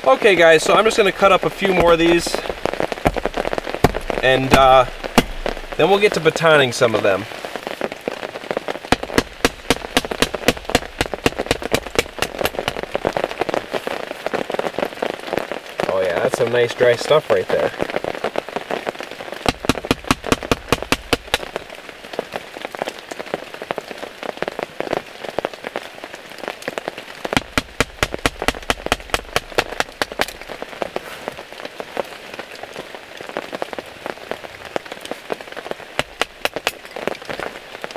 Okay guys, so I'm just going to cut up a few more of these, and then we'll get to batoning some of them. Oh yeah, that's some nice dry stuff right there.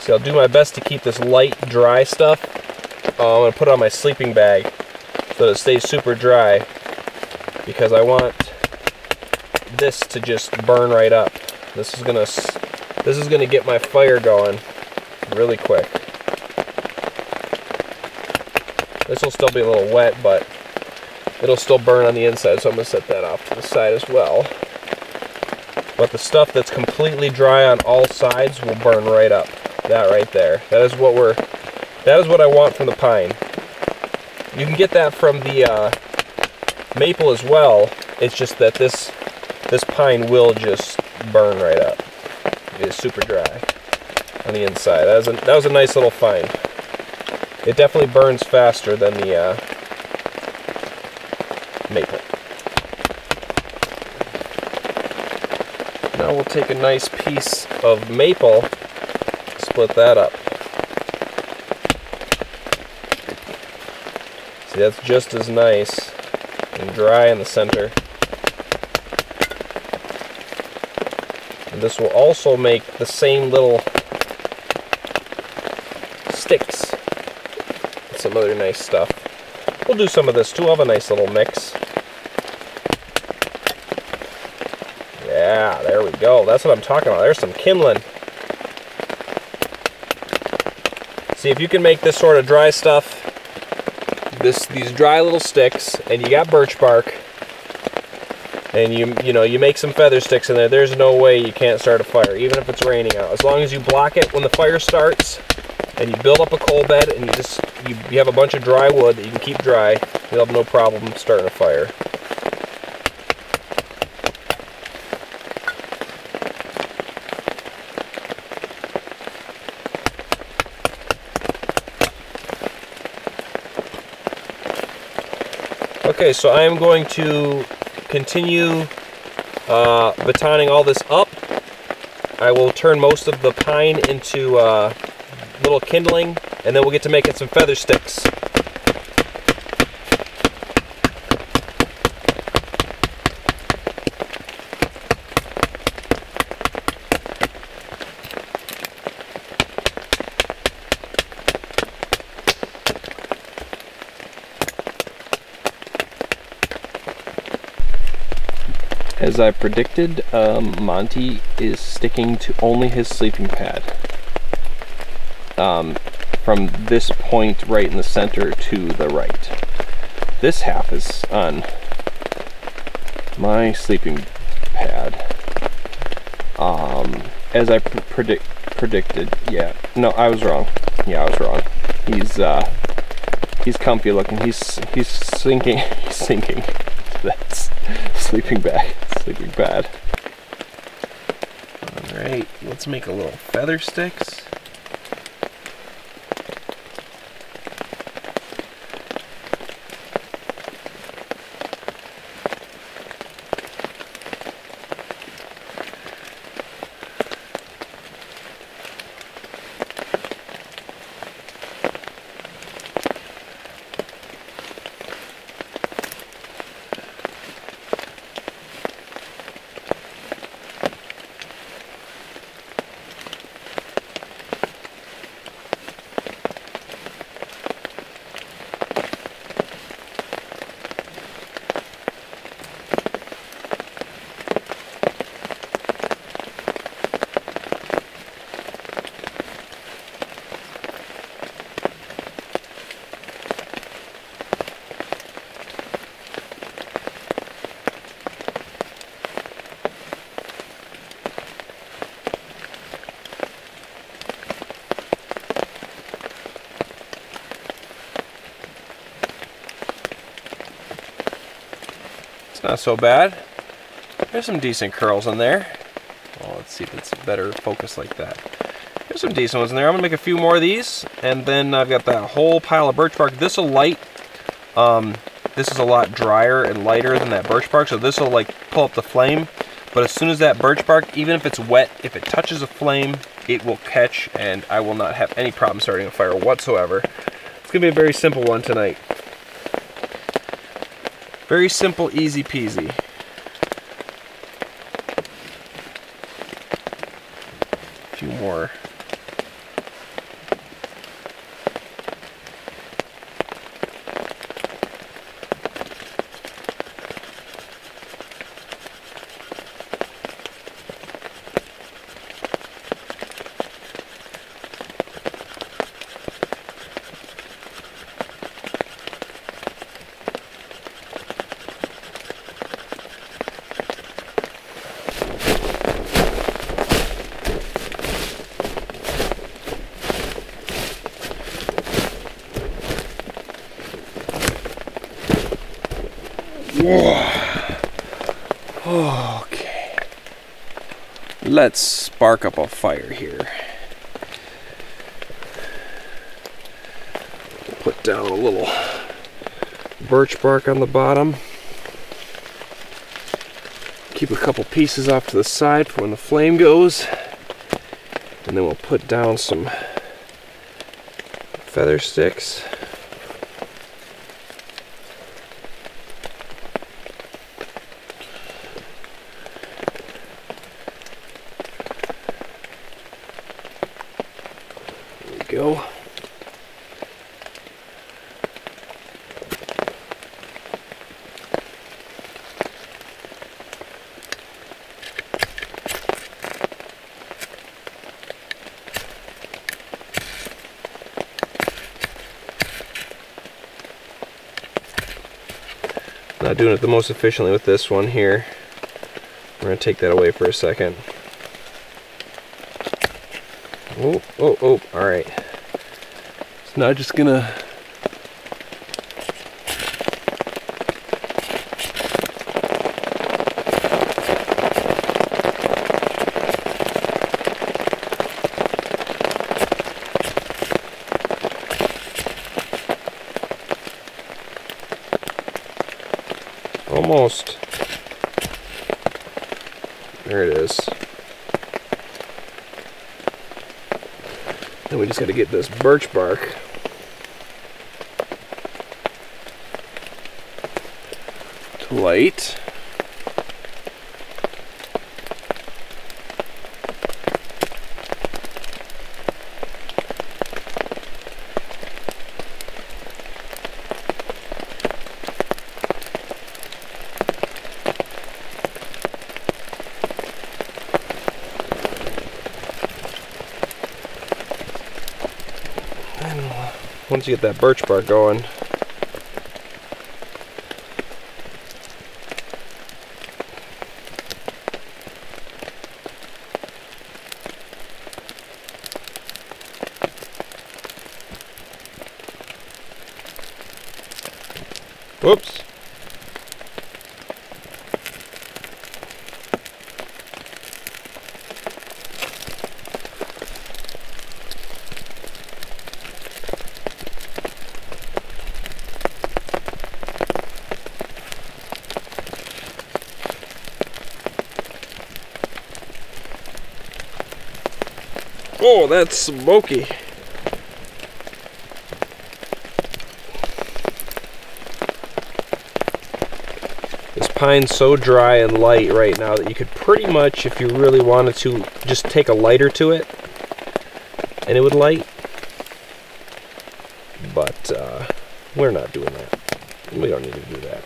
So I'll do my best to keep this light, dry stuff. I'm going to put it on my sleeping bag so that it stays super dry, because I want this to just burn right up. This is gonna get my fire going really quick. This will still be a little wet, but it'll still burn on the inside, so I'm going to set that off to the side as well. But the stuff that's completely dry on all sides will burn right up. That right there. That is what I want from the pine. You can get that from the maple as well. It's just that this pine will just burn right up. It is super dry on the inside. That was a nice little find. It definitely burns faster than the maple. Now we'll take a nice piece of maple, split that up. See, that's just as nice and dry in the center. And this will also make the same little sticks. Some other nice stuff. We'll do some of this too. I'll have a nice little mix. Yeah, there we go. That's what I'm talking about. There's some kindling. See, if you can make this sort of dry stuff, these dry little sticks, and you got birch bark, and you make some feather sticks in there, there's no way you can't start a fire, even if it's raining out. As long as you block it when the fire starts, and you build up a coal bed, and you have a bunch of dry wood that you can keep dry, you'll have no problem starting a fire. Okay, so I am going to continue batoning all this up. I will turn most of the pine into little kindling, and then we'll get to making some feather sticks. As I predicted, Monty is sticking to only his sleeping pad. From this point right in the center to the right. This half is on my sleeping pad. As I predicted, yeah. No, I was wrong. Yeah, I was wrong. He's comfy looking. He's sinking. He's sinking. That's sleeping bag. Sleeping pad. Alright, let's make a little feather sticks. It's not so bad. There's some decent curls in there. Well, let's see if it's better focused like that. There's some decent ones in there. I'm gonna make a few more of these, and then I've got that whole pile of birch bark. This will light. This is a lot drier and lighter than that birch bark, so this will like pull up the flame. But as soon as that birch bark, even if it's wet, if it touches a flame, it will catch, and I will not have any problem starting a fire whatsoever. It's gonna be a very simple one tonight. Very simple, easy peasy. A few more. Okay, let's spark up a fire here. Put down a little birch bark on the bottom. Keep a couple pieces off to the side for when the flame goes. And then we'll put down some feather sticks. Go. Not doing it the most efficiently with this one here. We're going to take that away for a second. Oh, oh, oh, alright. So now just gonna almost. There it is. Then we just got to get this birch bark to light. Once you get that birch bark going, whoops. Oh, that's smoky. This pine's so dry and light right now that you could pretty much, if you really wanted to, just take a lighter to it and it would light. But we're not doing that. We don't need to do that.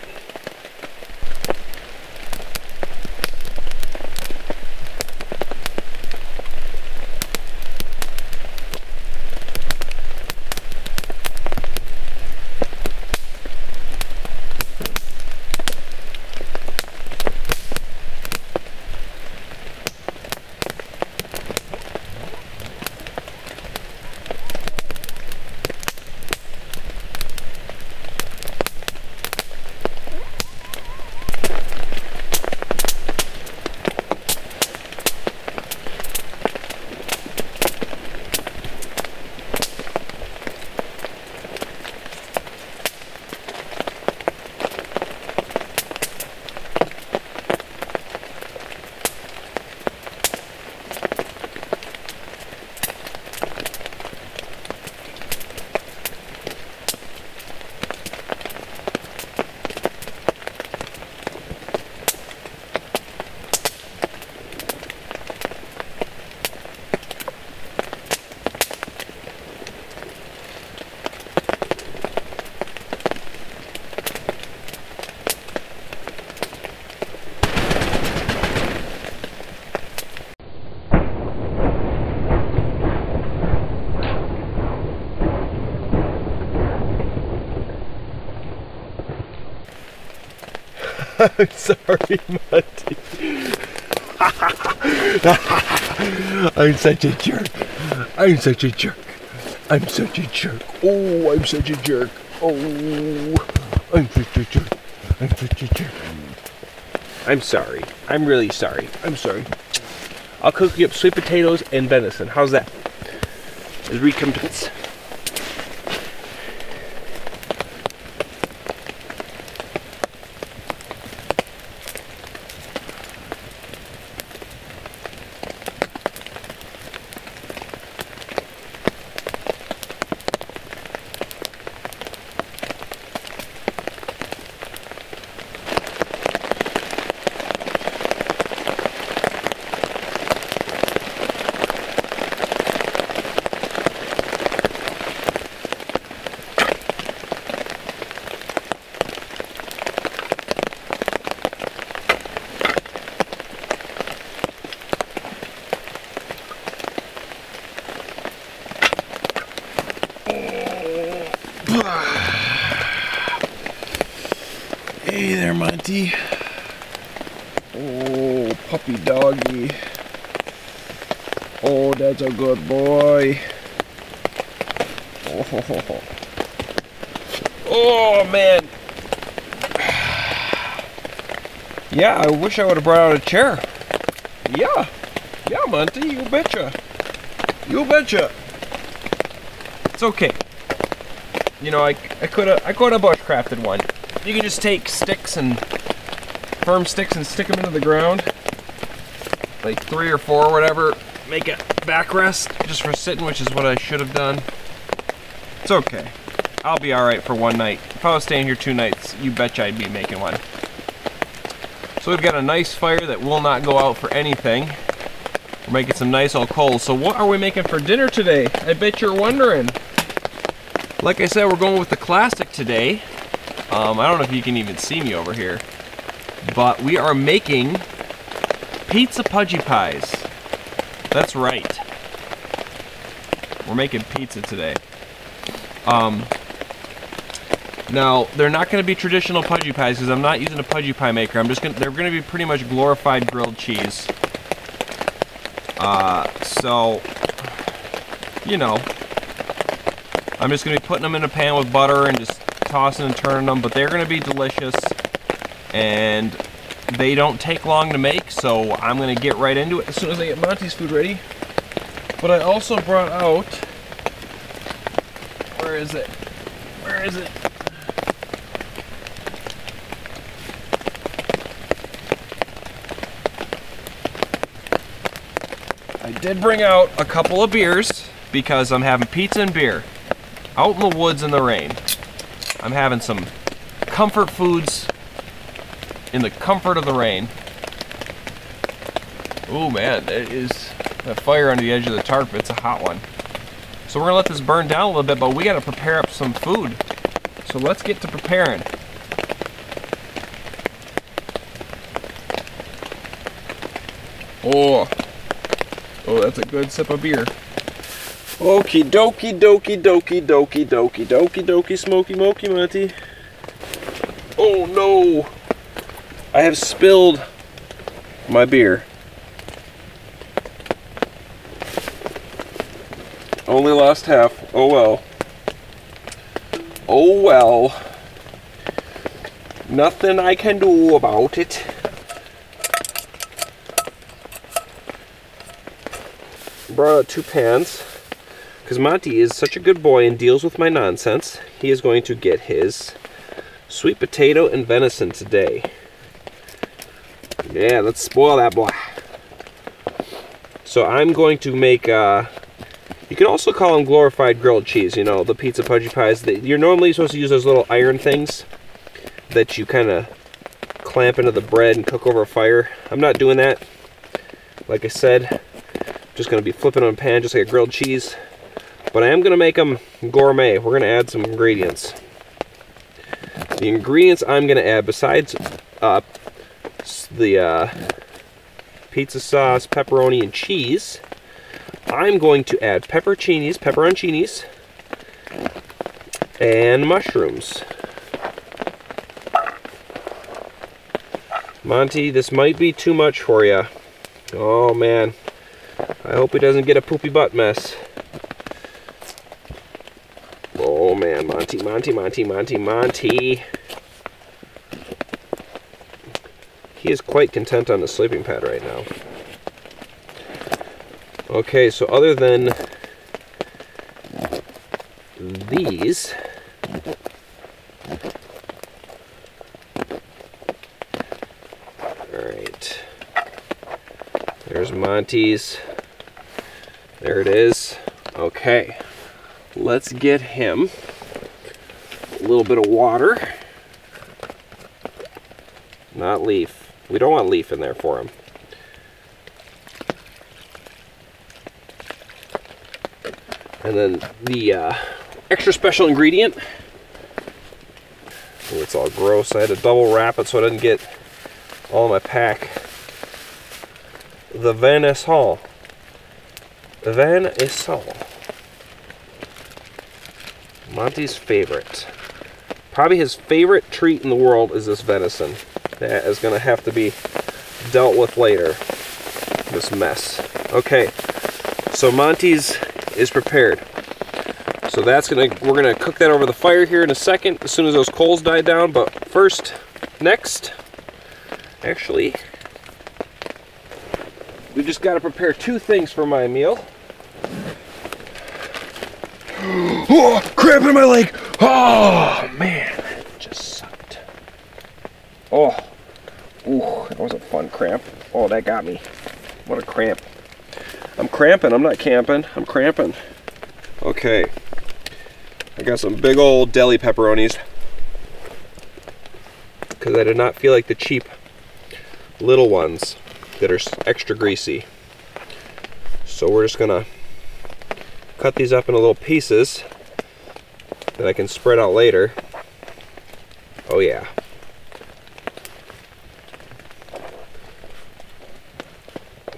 I'm sorry, Monty. I'm such a jerk. I'm such a jerk. I'm such a jerk. Oh, I'm such a jerk. Oh, I'm such a jerk. I'm such a jerk. I'm sorry. I'm really sorry. I'm sorry. I'll cook you up sweet potatoes and venison. How's that? As recompense. Hey there, Monty. Oh, puppy doggy. Oh, that's a good boy. Oh, oh man. Yeah, I wish I would have brought out a chair. Yeah, Monty, you betcha. You betcha. It's okay. You know, I could have bushcrafted one. You can just take sticks and firm sticks and stick them into the ground, like 3 or 4 or whatever. Make a backrest just for sitting, which is what I should have done. It's okay. I'll be all right for one night. If I was staying here 2 nights, you betcha I'd be making one. So we've got a nice fire that will not go out for anything. We're making some nice old coals. So what are we making for dinner today? I bet you're wondering. Like I said, we're going with the classic today. I don't know if you can even see me over here, but we are making pizza pudgy pies. That's right. We're making pizza today. Now they're not going to be traditional pudgy pies because I'm not using a pudgy pie maker. They're going to be pretty much glorified grilled cheese. So you know, I'm just going to be putting them in a pan with butter and just tossing and turning them, but they're going to be delicious and they don't take long to make, so I'm going to get right into it as soon as I get Monty's food ready. But I also brought out, where is it? I did bring out a couple of beers because I'm having pizza and beer out in the woods in the rain. I'm having some comfort foods in the comfort of the rain. Oh man, it is a fire under the edge of the tarp. It's a hot one. So we're gonna let this burn down a little bit, but we gotta prepare up some food. So let's get to preparing. Oh, that's a good sip of beer. Okie dokie dokie dokie dokie dokie dokie dokie smoky moky Monty. Oh no! I have spilled my beer. Only lost half. Oh well. Oh well. Nothing I can do about it. Brought out 2 pans. Because Monty is such a good boy and deals with my nonsense, he is going to get his sweet potato and venison today. Yeah, let's spoil that boy. So I'm going to make, you can also call them glorified grilled cheese, you know, the pizza pudgy pies. You're normally supposed to use those little iron things that you kind of clamp into the bread and cook over a fire. I'm not doing that. Like I said, I'm just going to be flipping on a pan just like a grilled cheese. But I am going to make them gourmet. We're going to add some ingredients. The ingredients I'm going to add, besides the pizza sauce, pepperoni, and cheese, I'm going to add pepperoncinis, and mushrooms. Monty, this might be too much for you. Oh man, I hope he doesn't get a poopy butt mess. Oh man, Monty, Monty, Monty, Monty, Monty. He is quite content on the sleeping pad right now. Okay, so other than these, alright, there's Monty's, there it is. Okay, let's get him a little bit of water, not leaf. We don't want leaf in there for him. And then the extra special ingredient. Oh, it's all gross. I had to double wrap it so I didn't get all in my pack. The venison. Venison. Monty's favorite. Probably his favorite treat in the world is this venison. That is going to have to be dealt with later. This mess. Okay, so Monty's is prepared. So that's we're gonna cook that over the fire here in a second, as soon as those coals die down. But first, actually, we just got to prepare two things for my meal. Oh, cramp in my leg! Oh man, that just sucked. Oh. Ooh, that was a fun cramp. Oh, that got me. What a cramp. I'm cramping, I'm not camping. I'm cramping. Okay. I got some big old deli pepperonis. Because I did not feel like the cheap little ones that are extra greasy. So we're just gonna cut these up into little pieces that I can spread out later. Oh yeah.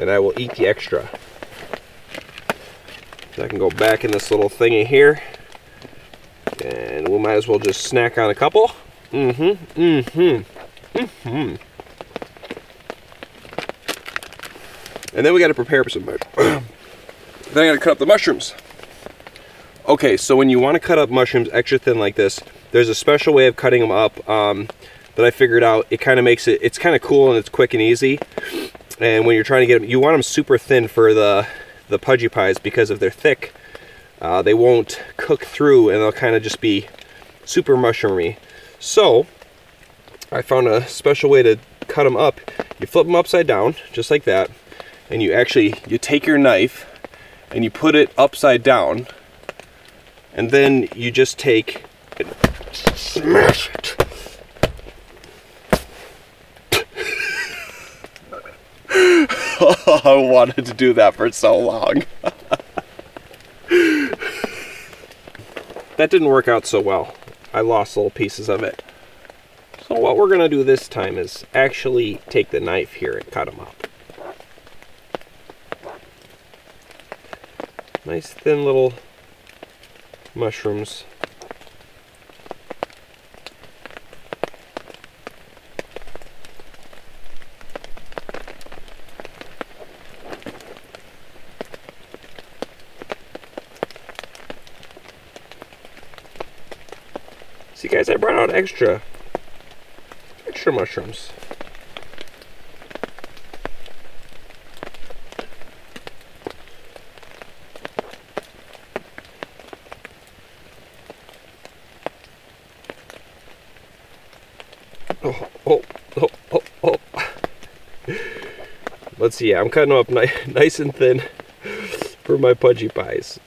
And I will eat the extra. So I can go back in this little thingy here, and we might as well just snack on a couple. And then we got to prepare some. Then I got to cut up the mushrooms. Okay, so when you want to cut up mushrooms extra thin like this, there's a special way of cutting them up that I figured out. It kind of makes it. It's kind of cool and it's quick and easy. And when you're trying to get them, you want them super thin for the pudgy pies, because if they're thick, they won't cook through and they'll kind of just be super mushroomy. So I found a special way to cut them up. You flip them upside down, just like that, and you take your knife and you put it upside down, and then you just take and smash it. I wanted to do that for so long. That didn't work out so well. I lost little pieces of it. So what we're gonna do this time is actually take the knife here and cut them up. Nice thin little mushrooms. See guys, I brought out extra mushrooms. Oh. Let's see, I'm cutting them up nice and thin for my pudgy pies.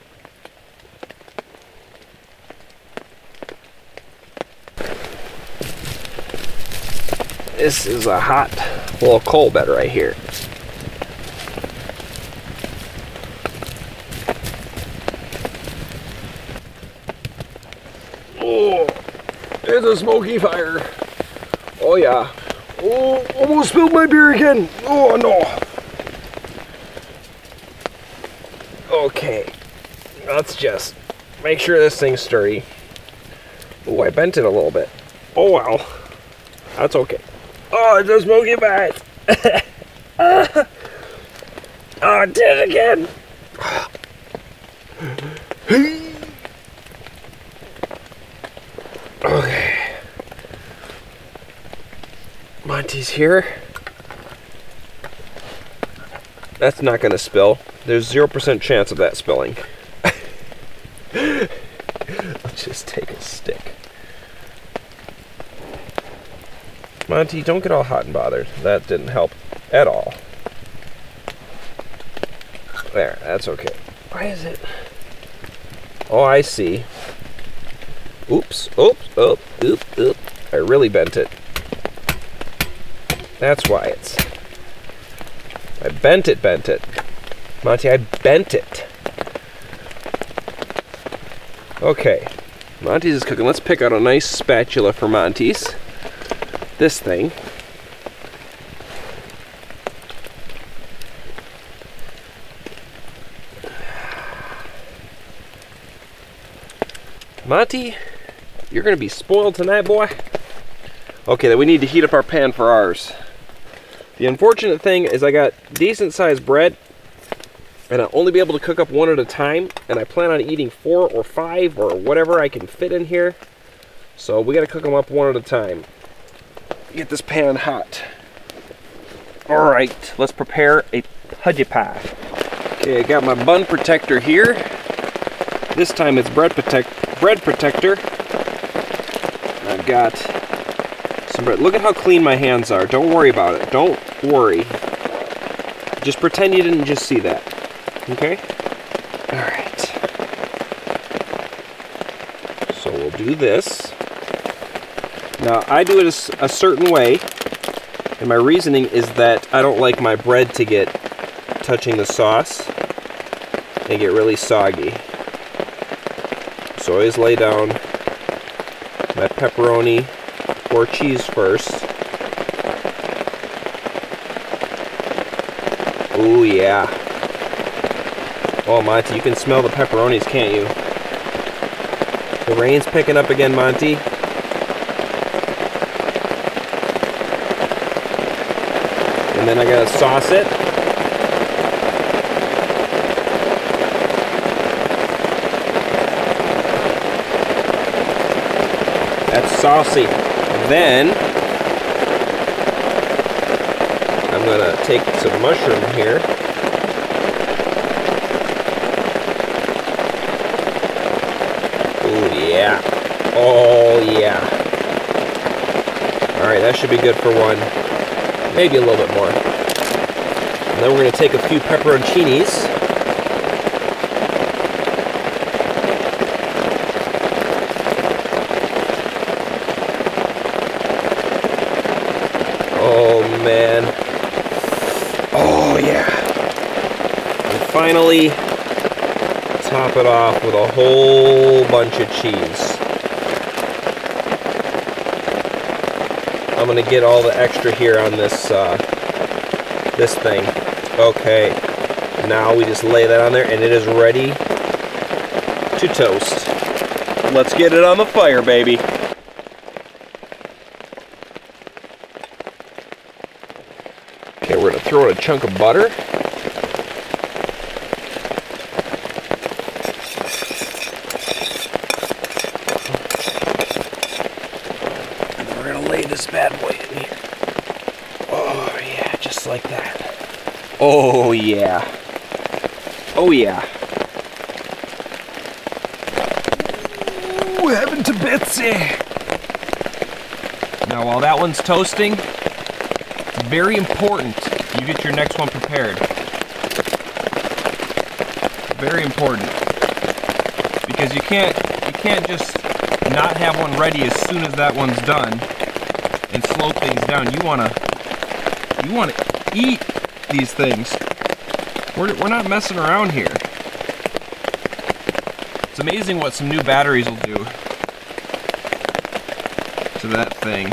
This is a hot little coal bed right here. Oh, it's a smoky fire. Oh yeah. Oh, almost spilled my beer again. Oh no. Okay, let's just make sure this thing's sturdy. Oh, I bent it a little bit. Oh well, that's okay. Oh, it's a smoky bite. Oh, I did it again. Okay. Monty's here. That's not gonna spill. There's 0% chance of that spilling. Let's just take a stick. Monty, don't get all hot and bothered. That didn't help at all. There, that's okay. Why is it? Oh, I see. Oops, oops, oops, oops, oops. I really bent it. That's why it's... I bent it. Monty, I bent it. Okay. Monty's is cooking. Let's pick out a nice spatula for Monty's. This thing. Monty, you're gonna be spoiled tonight, boy. Okay, then we need to heat up our pan for ours. The unfortunate thing is I got decent sized bread and I'll only be able to cook up one at a time, and I plan on eating 4 or 5 or whatever I can fit in here. So we gotta cook them up one at a time. Get this pan hot. All right, let's prepare a pudgy pie. Okay, I got my bun protector here. This time it's bread protector. I've got some bread. Look at how clean my hands are. Don't worry about it. Don't worry. Just pretend you didn't just see that. Okay? All right. So we'll do this. Now, I do it a certain way, and my reasoning is that I don't like my bread to get touching the sauce and get really soggy. So I always lay down my pepperoni or cheese first. Ooh, yeah. Oh, Monty, you can smell the pepperonis, can't you? The rain's picking up again, Monty. And then I gotta sauce it. That's saucy. And then I'm gonna take some mushroom here. Ooh, yeah. Oh, yeah. Alright, that should be good for one. Maybe a little bit more. And then we're going to take a few pepperoncinis. Oh, man. Oh, yeah. And finally, top it off with a whole bunch of cheese. I'm gonna get all the extra here on this this thing. Okay, now we just lay that on there and it is ready to toast. Let's get it on the fire, baby. Okay, we're gonna throw in a chunk of butter. This bad boy in here. Oh yeah, just like that. Oh yeah. Oh yeah. Ooh, heaven to Betsy. Now while that one's toasting, it's very important you get your next one prepared. Very important. Because you can't just not have one ready as soon as that one's done and slow things down. You wanna eat these things. We're not messing around here. It's amazing what some new batteries will do to that thing.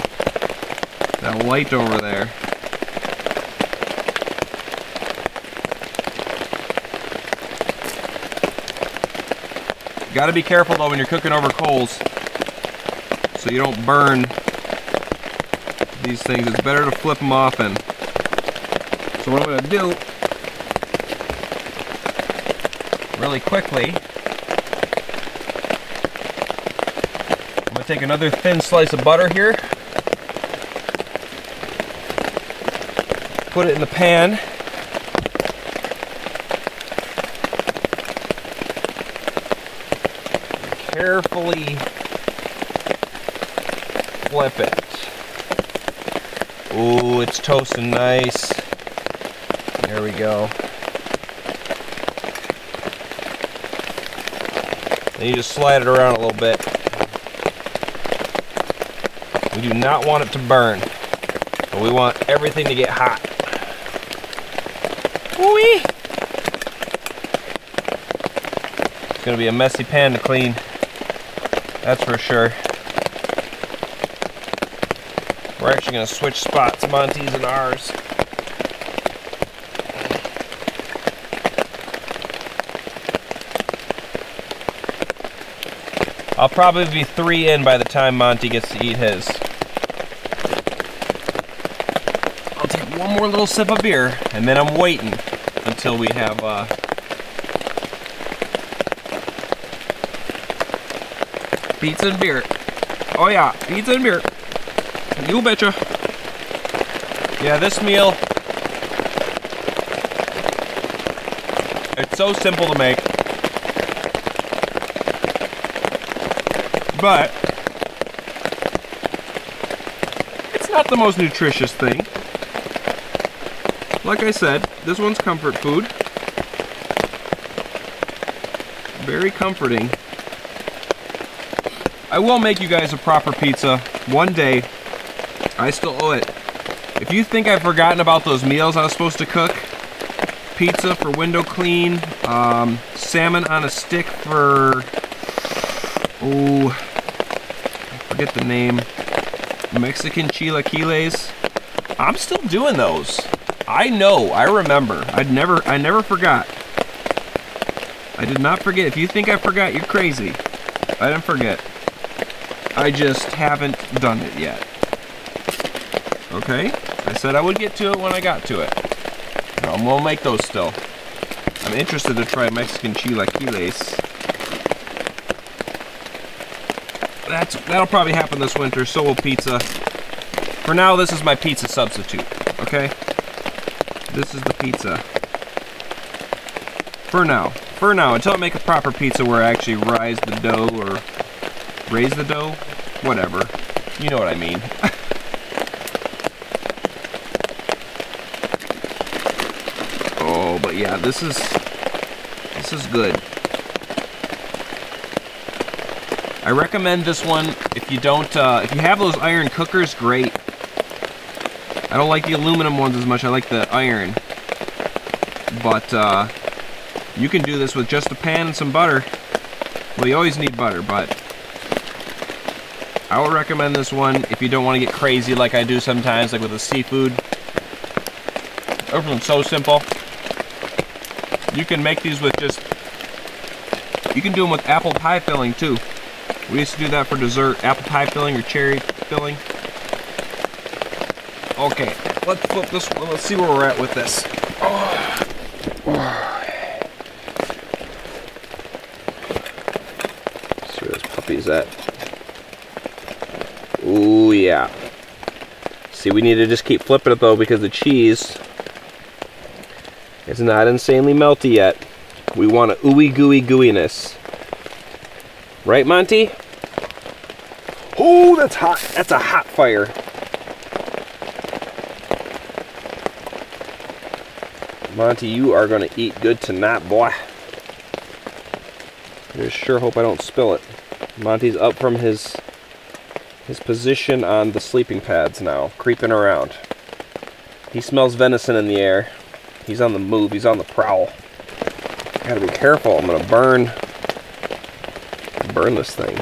That light over there. You gotta be careful though when you're cooking over coals so you don't burn these things. It's better to flip them often. So what I'm going to do, really quickly, I'm going to take another thin slice of butter here, put it in the pan. Carefully flip it. Ooh, it's toasting nice. There we go. Then you just slide it around a little bit. We do not want it to burn, but we want everything to get hot. Woo-wee! It's gonna be a messy pan to clean, that's for sure. We're actually gonna switch spots, Monty's and ours. I'll probably be 3 in by the time Monty gets to eat his. I'll take one more little sip of beer, and then I'm waiting until we have pizza and beer. Oh yeah, pizza and beer. You betcha. Yeah, this meal, it's so simple to make. But it's not the most nutritious thing. Like I said, this one's comfort food. Very comforting. I will make you guys a proper pizza one day. I still owe it. If you think I've forgotten about those meals I was supposed to cook, pizza for window clean, salmon on a stick for, oh, I forget the name, Mexican chilaquiles. I'm still doing those. I know, I remember. I never forgot. I did not forget. If you think I forgot, you're crazy. I didn't forget. I just haven't done it yet. Okay? I said I would get to it when I got to it. I'm gonna make those still. I'm interested to try Mexican chilaquiles. That'll probably happen this winter, so will pizza. For now, this is my pizza substitute, okay? This is the pizza. For now, until I make a proper pizza where I actually raise the dough, whatever. You know what I mean. Oh, but yeah, this is good. I recommend this one if you don't, if you have those iron cookers, great. I don't like the aluminum ones as much, I like the iron. But, you can do this with just a pan and some butter. Well, you always need butter, but I would recommend this one if you don't want to get crazy like I do sometimes, like with the seafood. Everything's so simple. You can make these with just, you can do them with apple pie filling too. We used to do that for dessert, apple pie filling or cherry filling. Okay, let's flip this one. Let's see where we're at with this. See where this puppy's at. Ooh, yeah. See, we need to just keep flipping it though because the cheese is not insanely melty yet. We want a ooey gooey gooiness. Right, Monty? Oh, that's hot. That's a hot fire. Monty, you are going to eat good tonight, boy. I just sure hope I don't spill it. Monty's up from his position on the sleeping pads now, creeping around. He smells venison in the air. He's on the move. He's on the prowl. Gotta be careful. I'm going to burn this thing.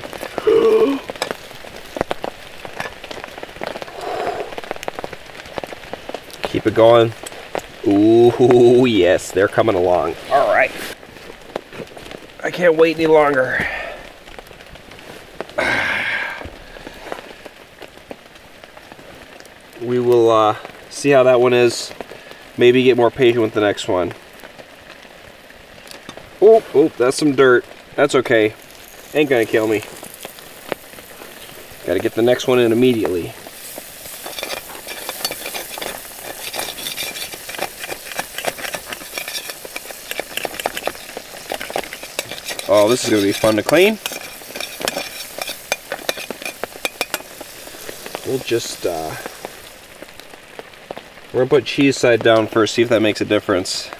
Keep it going. Ooh, yes, they're coming along. All right. I can't wait any longer. we will see how that one is. Maybe get more patient with the next one. Oh, that's some dirt. That's okay. Ain't gonna kill me. Gotta get the next one in immediately. Oh, this is gonna be fun to clean. We'll just, we're gonna put cheese side down first, see if that makes a difference.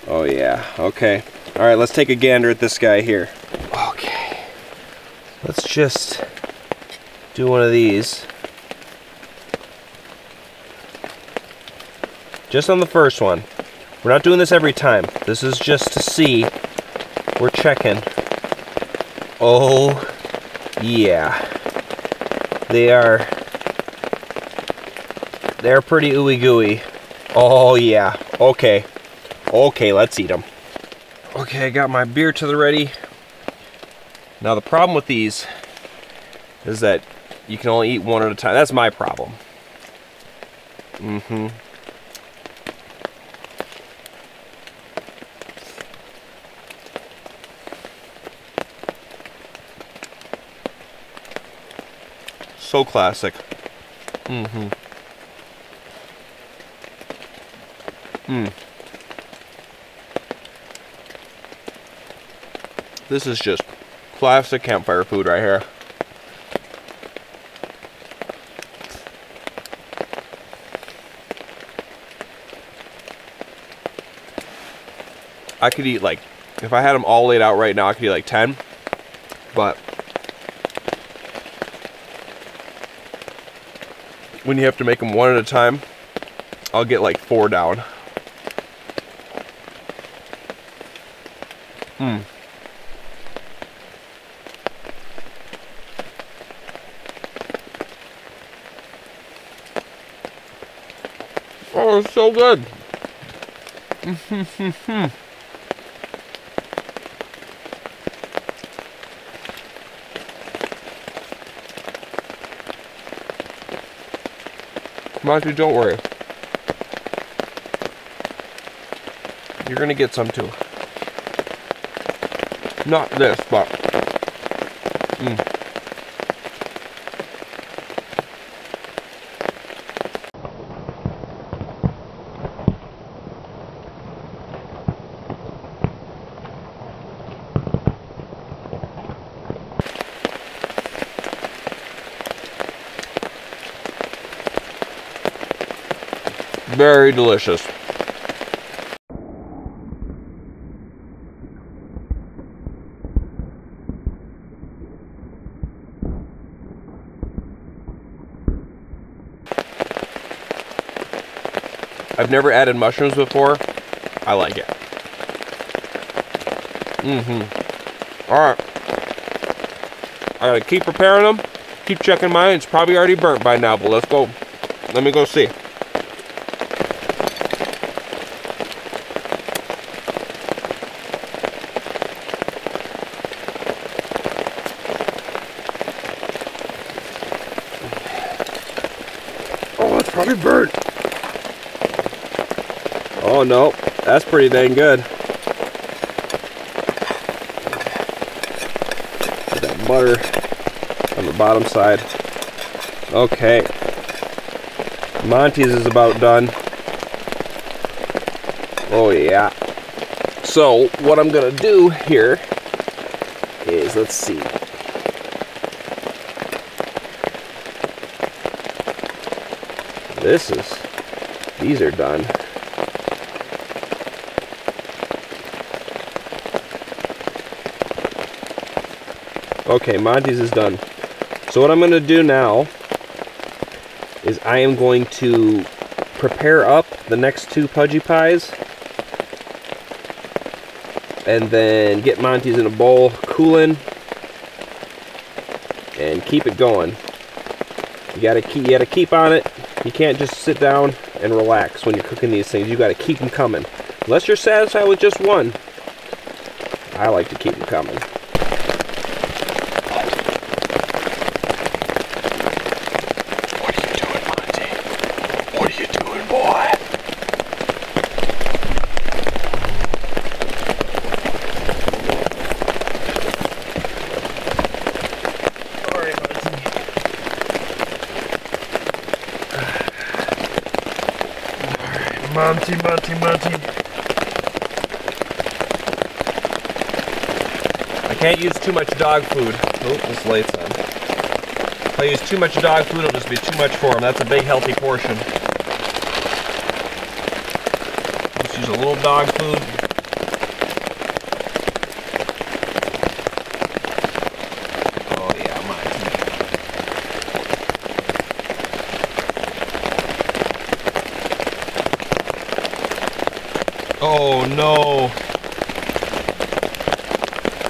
Oh yeah, okay. All right, let's take a gander at this guy here. Okay, let's just do one of these. Just on the first one. We're not doing this every time. This is just to see. We're checking. Oh, yeah. They're pretty ooey gooey. Oh, yeah. Okay. Okay, let's eat them. Okay, I got my beer to the ready. Now, the problem with these is that you can only eat one at a time. That's my problem. So classic. This is just classic campfire food right here. I could eat like, if I had them all laid out right now, I could eat like 10, but when you have to make them one at a time, I'll get like 4 down. Oh, it's so good. Monty, don't worry. You're gonna get some too. Not this, but very delicious. I've never added mushrooms before. I like it. Alright. I gotta keep preparing them. Keep checking mine. It's probably already burnt by now, but let's go. Let me go see. Oh, it's probably burnt. Oh no, that's pretty dang good. Get that butter on the bottom side. Okay. Monty's is about done. Oh yeah. So what I'm gonna do here is, let's see. These are done. Okay, Monty's is done. So what I'm going to do now is I am going to prepare up the next 2 pudgy pies and then get Monty's in a bowl, cooling, and keep it going. You gotta keep on it. You can't just sit down and relax when you're cooking these things. You gotta keep them coming. Unless you're satisfied with just one, I like to keep them coming. What are you doing, Monty? Monty, Monty, Monty. I can't use too much dog food. Oh, this light's on. If I use too much dog food, it'll just be too much for him. That's a big, healthy portion. Just use a little dog food. Oh yeah, Monty. Oh no.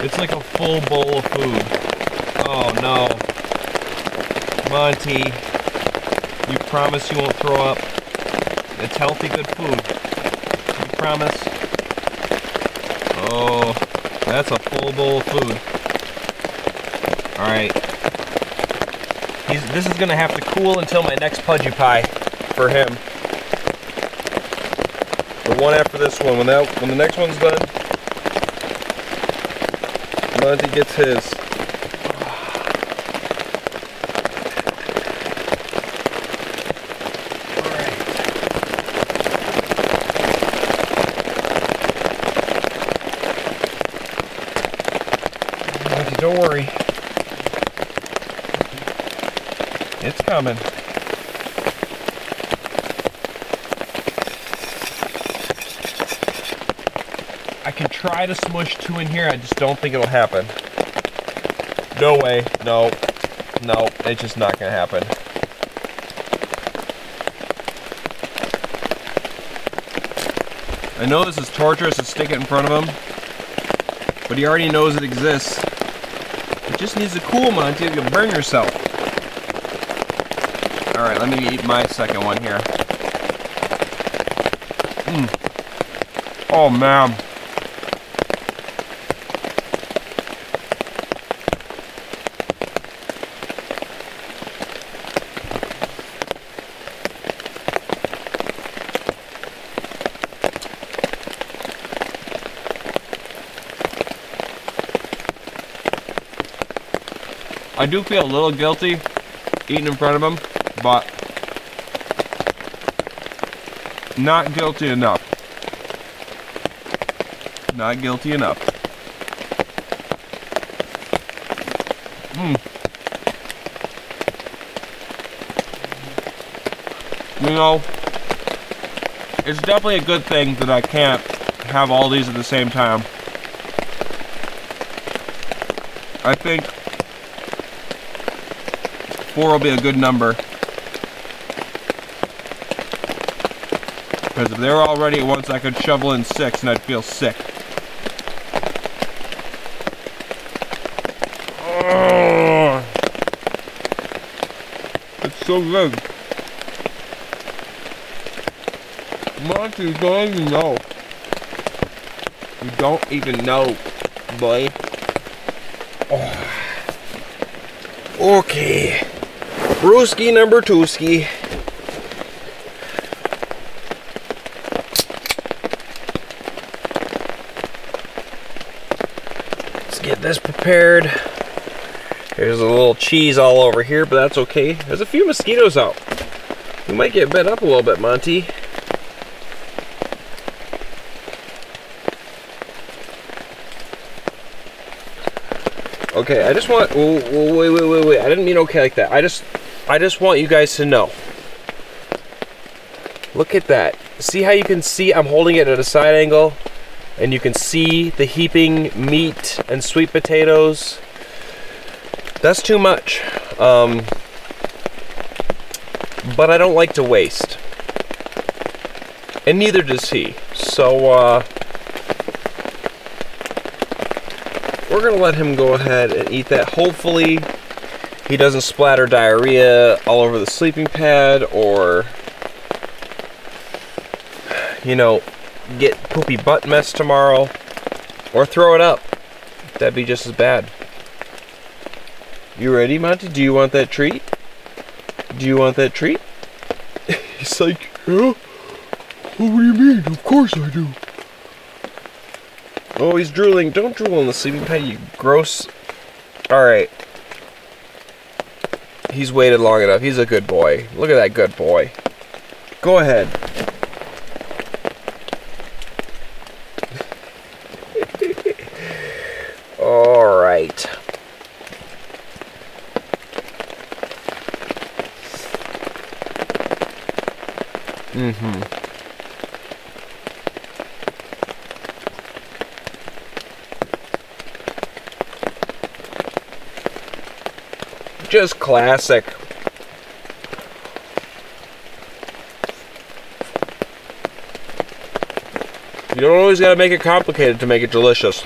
It's like a full bowl of food. Oh no. Monty, you promise you won't throw up? It's healthy, good food. You promise? Oh, that's a full bowl of food. Alright. This is gonna have to cool until my next pudgy pie for him. The one after this one. When the next one's done, Monty gets his. Monty, don't worry. It's coming. I can try to smush two in here, I just don't think it'll happen. No way. No. No, it's just not gonna happen. I know this is torturous to stick it in front of him, but he already knows it exists. It just needs to cool, Monty. You'll burn yourself. Alright, let me eat my second one here. Oh man. I do feel a little guilty eating in front of him, but not guilty enough. Not guilty enough. You know, it's definitely a good thing that I can't have all these at the same time. I think 4 will be a good number. Because if they were all ready at once, I could shovel in 6 and I'd feel sick. Oh, it's so good. Monty, you don't even know. You don't even know, boy. Oh. Okay. Brewski number 2-ski. Let's get this prepared. There's a little cheese all over here, but that's okay. There's a few mosquitoes out. We might get bit up a little bit, Monty. Okay, I just want, wait, I didn't mean okay like that. I just want you guys to know. Look at that. See how you can see I'm holding it at a side angle? And you can see the heaping meat and sweet potatoes. That's too much. But I don't like to waste. And neither does he. So, we're gonna let him go ahead and eat that. Hopefully he doesn't splatter diarrhea all over the sleeping pad or, you know, get poopy butt mess tomorrow or throw it up. That'd be just as bad. You ready, Monty? Do you want that treat? Do you want that treat? He's like, yeah? What do you mean? Of course I do. Oh, he's drooling. Don't drool on the sleeping pad, you gross. Alright. He's waited long enough. He's a good boy. Look at that good boy. Go ahead. right. Just classic. You don't always gotta make it complicated to make it delicious.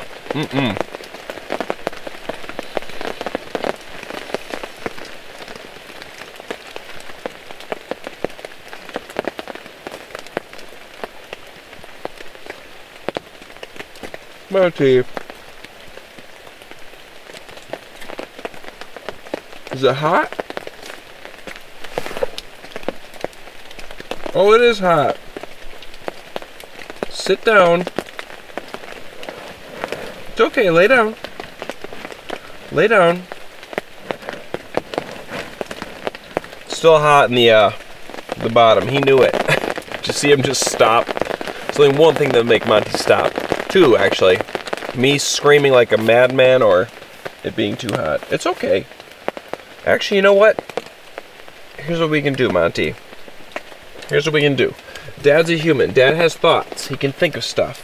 Monty. Is it hot? Oh, it is hot. Sit down. It's okay, lay down. Lay down. Still hot in the bottom. He knew it. Did you see him just stop? There's only one thing that would make Monty stop. Two, actually. Me screaming like a madman or it being too hot. It's okay. Actually, you know what? Here's what we can do, Monty. Here's what we can do. Dad's a human. Dad has thoughts. He can think of stuff.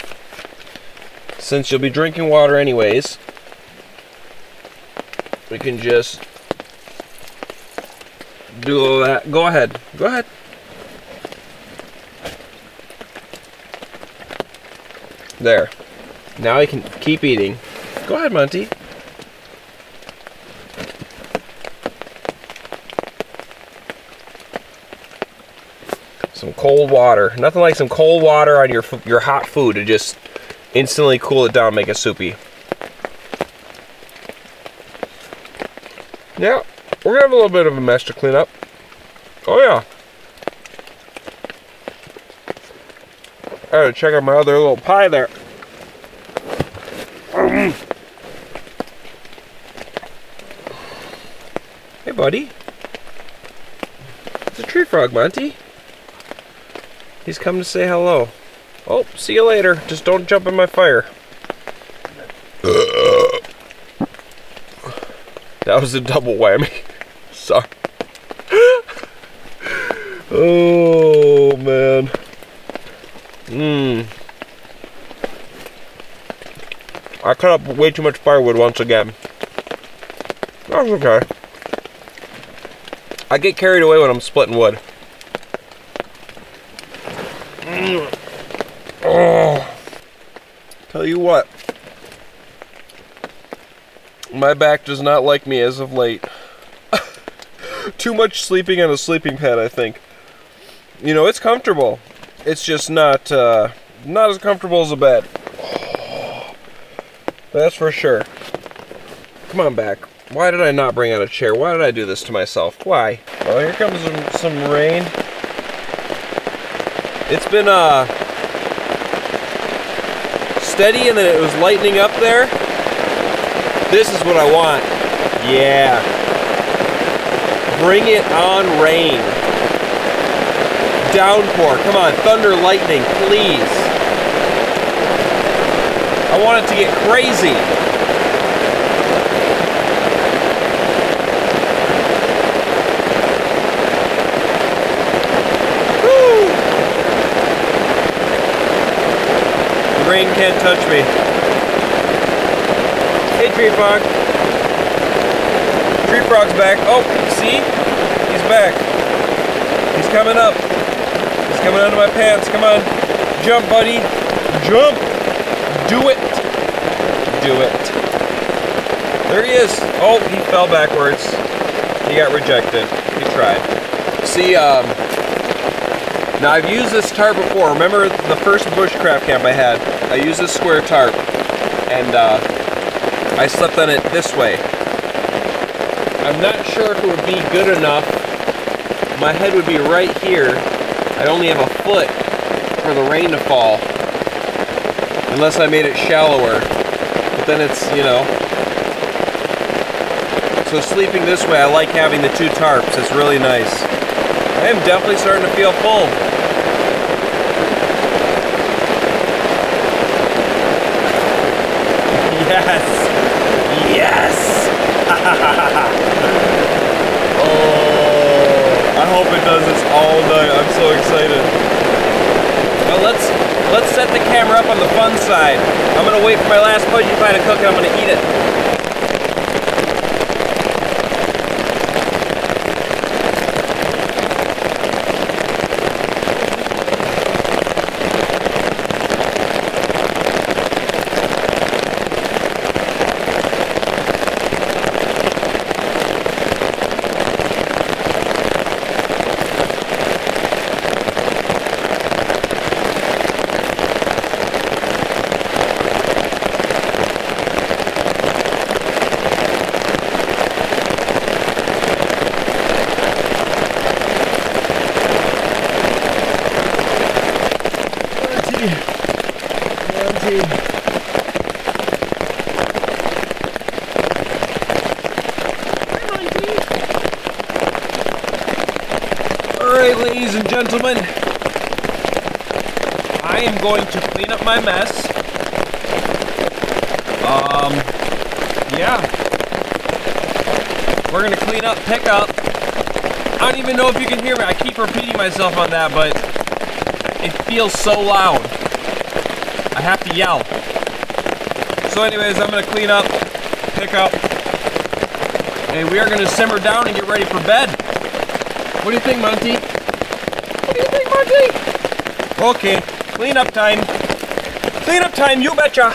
Since you'll be drinking water anyways, we can just do all that. Go ahead. Go ahead. There. Now I can keep eating. Go ahead, Monty. Some cold water. Nothing like some cold water on your hot food to just instantly cool it down and make it soupy. Yeah, we're gonna have a little bit of a mess to clean up. Oh yeah. I gotta check out my other little pie there. Hey buddy. It's a tree frog, Monty. He's come to say hello. Oh, see you later. Just don't jump in my fire. That was a double whammy. Sorry. Oh, man. I cut up way too much firewood once again. That's okay. I get carried away when I'm splitting wood. Oh. Tell you what, my back does not like me as of late. Too much sleeping on a sleeping pad, I think. You know, it's comfortable. It's just not as comfortable as a bed. That's for sure. Come on back. Why did I not bring out a chair? Why did I do this to myself? Why? Oh, here comes some rain. It's been steady and then it was lightening up there. This is what I want. Yeah. Bring it on, rain. Downpour. Come on, thunder, lightning, please. I want it to get crazy. Rain can't touch me. Hey, tree frog. Tree frog's back. Oh, see? He's back. He's coming up. He's coming under my pants. Come on. Jump, buddy. Jump. Do it. Do it. There he is. Oh, he fell backwards. He got rejected. He tried. See, now I've used this tarp before. Remember the first bushcraft camp I had? I used this square tarp, and I slept on it this way. I'm not sure if it would be good enough. My head would be right here. I'd only have a foot for the rain to fall, unless I made it shallower. But then it's, you know. So sleeping this way, I like having the two tarps. It's really nice. I am definitely starting to feel full. Yes! Yes! Oh, I hope it does this all night. I'm so excited. Well, let's set the camera up on the fun side. I'm gonna wait for my last pudgy pie to cook and I'm gonna eat it. Monty. Alright, ladies and gentlemen, I am going to clean up my mess. Yeah. We're gonna clean up, pick up. I don't even know if you can hear me. I keep repeating myself on that, but it feels so loud. I have to yell. So anyways, I'm gonna clean up, pick up, and we are gonna simmer down and get ready for bed. What do you think, Monty? What do you think, Monty? Okay, clean up time. Clean up time, you betcha.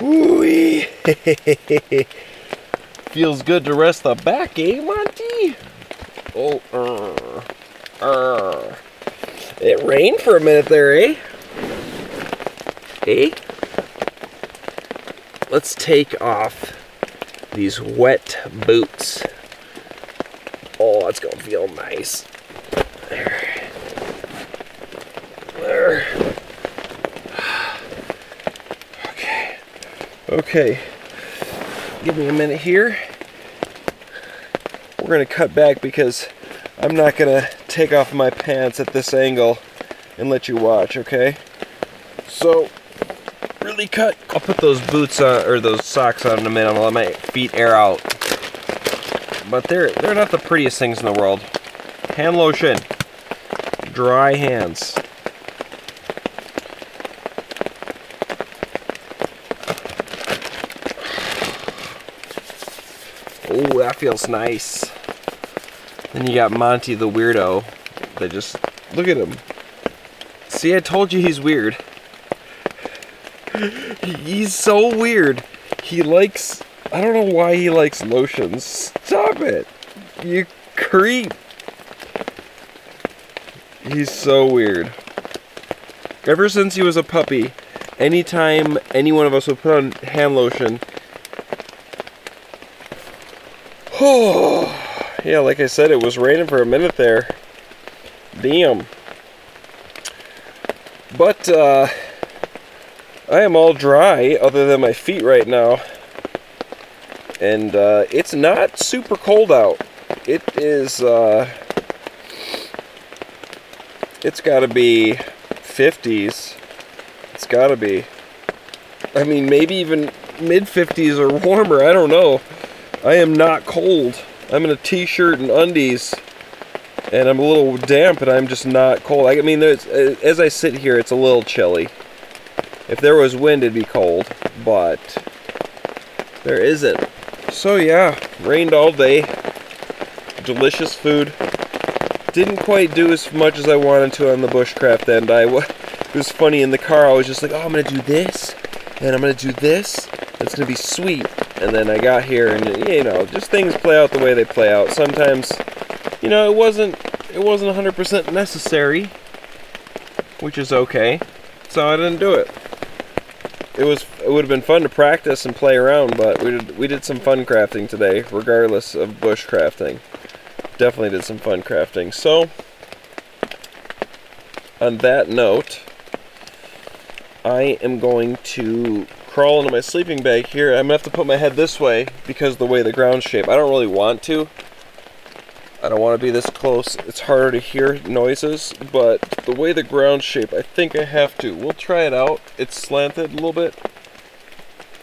Ooh-wee. Feels good to rest the back, eh, Monty? Oh, It rained for a minute there, eh? Eh? Let's take off these wet boots. Oh, it's gonna feel nice. There. There. Okay, give me a minute here. We're gonna cut back because I'm not gonna take off my pants at this angle and let you watch, okay? So, really cut. I'll put those boots on, or those socks on in a minute. I'll let my feet air out. But they're not the prettiest things in the world. Hand lotion. Dry hands. Oh, that feels nice. Then you got Monty the weirdo. That just, look at him. See, I told you he's weird. He's so weird. He likes, I don't know why he likes lotions. Stop it. You creep. He's so weird. Ever since he was a puppy, anytime any one of us would put on hand lotion, oh, yeah, like I said, it was raining for a minute there. Damn. But, I am all dry, other than my feet right now. And, it's not super cold out. It is, it's gotta be 50s. It's gotta be. I mean, maybe even mid-50s or warmer, I don't know. I am not cold. I'm in a t-shirt and undies, and I'm a little damp, and I'm just not cold. I mean, as I sit here, it's a little chilly. If there was wind, it'd be cold, but there isn't. So yeah, rained all day. Delicious food. Didn't quite do as much as I wanted to on the bushcraft end. It was funny in the car. I was just like, oh, I'm gonna do this, and I'm gonna do this. It's gonna be sweet. And then I got here, and you know, just things play out the way they play out. Sometimes, you know, it wasn't 100% necessary, which is okay. So I didn't do it. It would have been fun to practice and play around, but we did some fun crafting today, regardless of bushcrafting. Definitely did some fun crafting. So, on that note, I am going to crawl into my sleeping bag here. I'm gonna have to put my head this way because of the way the ground's shaped. I don't really want to. I don't want to be this close. It's harder to hear noises, but the way the ground's shaped, I think I have to. We'll try it out. It's slanted a little bit.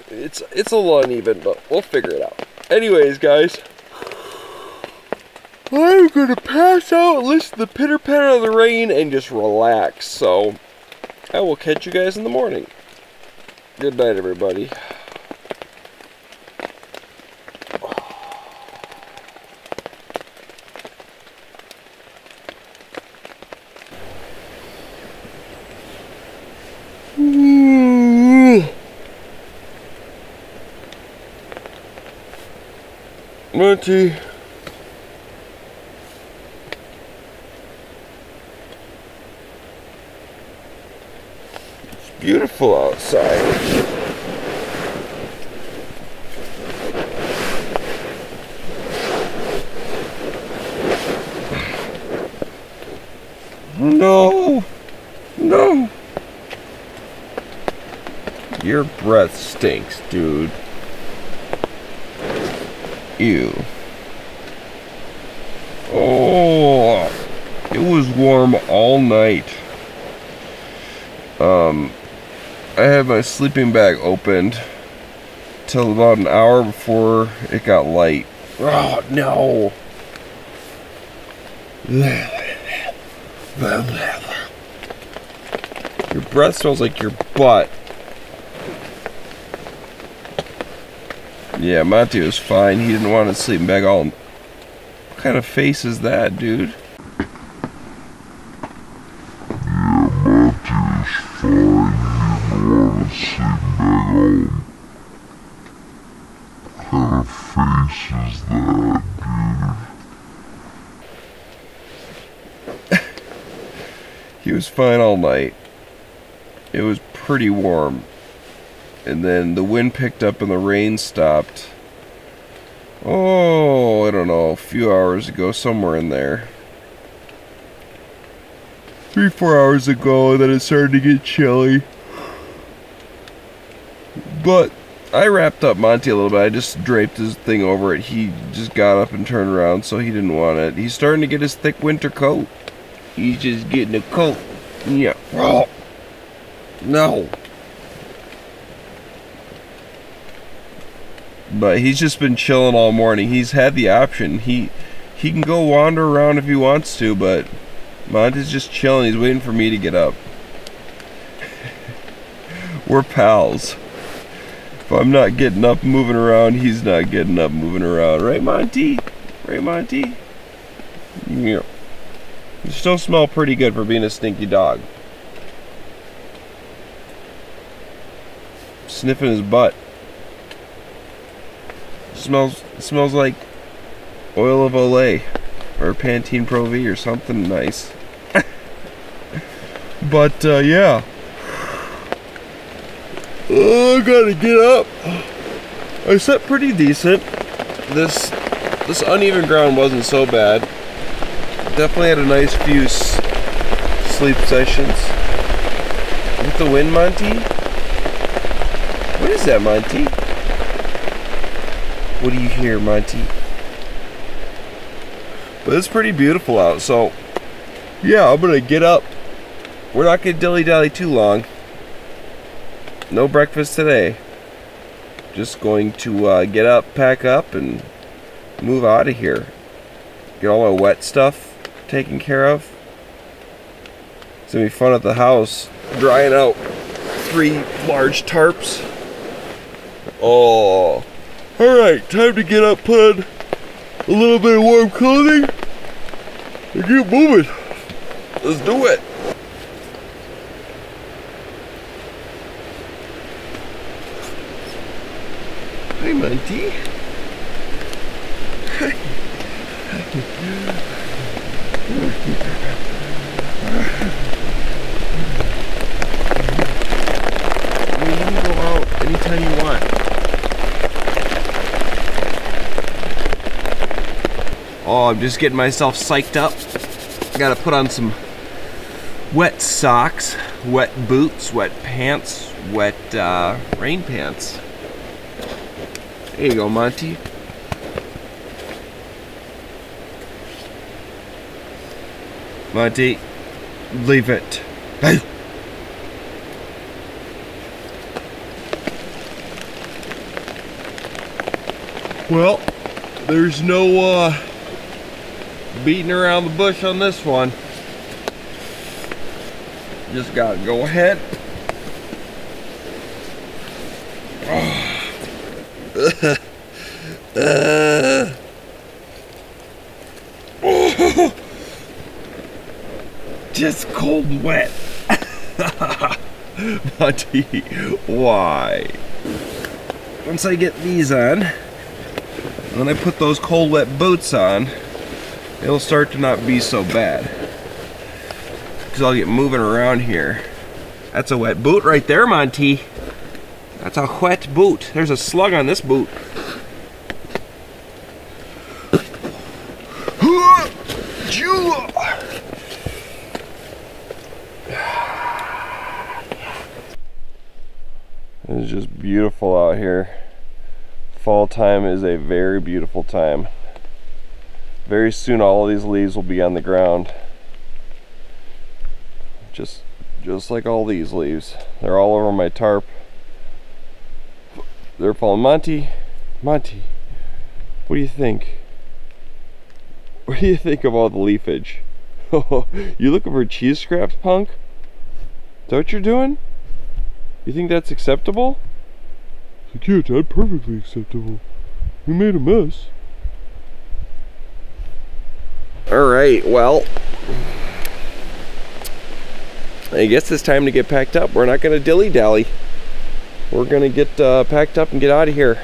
It's a little uneven, but we'll figure it out. Anyways, guys, I'm gonna pass out, listen to the pitter patter of the rain, and just relax. So I will catch you guys in the morning. Good night, everybody. Monty. It's beautiful outside. No. No. Your breath stinks, dude. Ew. Oh, it was warm all night. I had my sleeping bag opened till about an hour before it got light. Oh no. Your breath smells like your butt. Yeah, Monty was fine. He didn't want his sleeping bag all. What kind of face is that, dude? Yeah, Monty was fine. He didn't want his sleeping bag all. What kind of face is that, dude? He was fine all night. It was pretty warm. And then the wind picked up and the rain stopped. Oh, I don't know, a few hours ago, somewhere in there. 3-4 hours ago, and then it started to get chilly. But I wrapped up Monty a little bit. I just draped his thing over it. He just got up and turned around, so he didn't want it. He's starting to get his thick winter coat. He's just getting a coat. Yeah. Oh. No. But he's just been chilling all morning. He's had the option. He can go wander around if he wants to, but Monty's just chilling. He's waiting for me to get up. We're pals. If I'm not getting up moving around, he's not getting up moving around. Right, Monty? Right, Monty? Yeah. You still smell pretty good for being a stinky dog. Sniffing his butt. Smells like oil of Olay or Pantene Pro V or something nice. But yeah, I gotta get up. I slept pretty decent. This uneven ground wasn't so bad. Definitely had a nice few sleep sessions. With the wind, Monty? What is that, Monty? What do you hear, Monty? But it's pretty beautiful out, so yeah, I'm gonna get up. We're not gonna dilly-dally too long. No breakfast today. Just going to get up, pack up, and move out of here. Get all my wet stuff taken care of. It's gonna be fun at the house, drying out. 3 large tarps. Oh, all right, time to get up, put on a little bit of warm clothing, and get moving. Let's do it. Hi, Monty. Hi. You can go out anytime you want. Oh, I'm just getting myself psyched up. Gotta put on some wet socks, wet boots, wet pants, wet rain pants. There you go, Monty. Monty, leave it. Hey. Well, there's no beating around the bush on this one. Just gotta go ahead. Just cold and wet. Monty, why? Once I get these on, when I put those cold wet boots on, it'll start to not be so bad. Because I'll get moving around here. That's a wet boot right there, Monty. That's a wet boot. There's a slug on this boot. It's just beautiful out here. Fall time is a very beautiful time. Very soon all of these leaves will be on the ground. Just like all these leaves. They're all over my tarp. They're falling. Monty, what do you think? What do you think of all the leafage? You looking for cheese scraps, punk? Is that what you're doing? You think that's acceptable? Like, yeah, Dad, perfectly acceptable. We made a mess. Alright, well, I guess it's time to get packed up. We're not going to dilly-dally. We're going to get packed up and get out of here.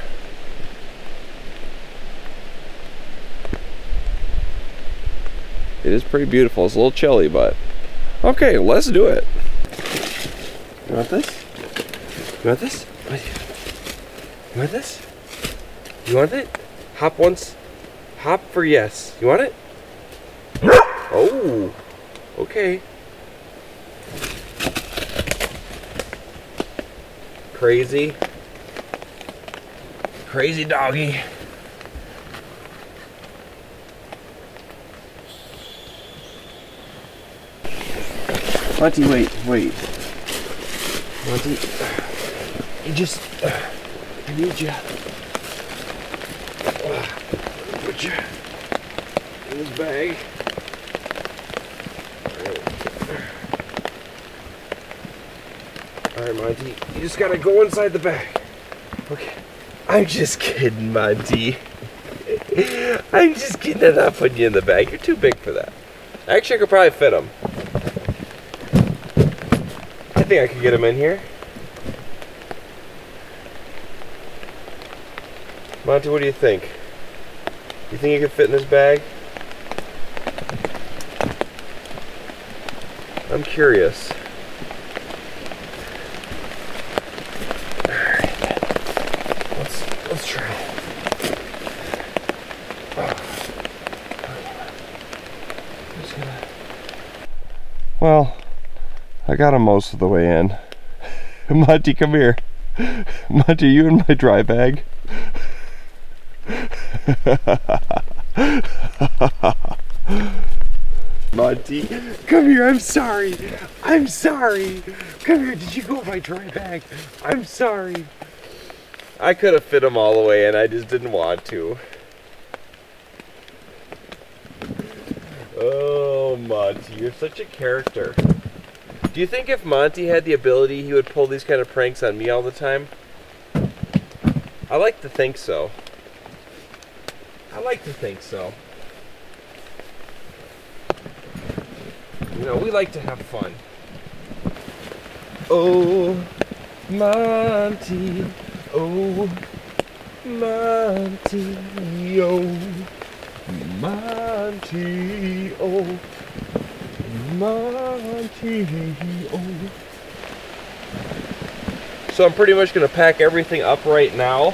It is pretty beautiful. It's a little chilly, but okay, let's do it. You want this? You want this? You want this? You want it? Hop once. Hop for yes. You want it? Oh, okay. Crazy doggy. Monty, wait. Monty, you just, I need you. Put you in this bag. Alright, Monty, you just gotta go inside the bag. Okay. I'm just kidding, Monty. I'm just kidding. I'm not putting you in the bag. You're too big for that. Actually, I could probably fit him. I think I could get him in here. Monty, what do you think? You think you could fit in this bag? I'm curious. Let's try it. Well, I got him most of the way in. Monty, come here. Monty, you in my dry bag? Monty, come here, I'm sorry. I'm sorry. Come here, did you go in my dry bag? I'm sorry. I could have fit him all the way in, I just didn't want to. Oh, Monty, you're such a character. Do you think if Monty had the ability, he would pull these kind of pranks on me all the time? I like to think so. I like to think so. You know, we like to have fun. Oh, Monty. Oh, Monty. Oh, Monty. Oh, Monty. Oh. So I'm pretty much going to pack everything up right now.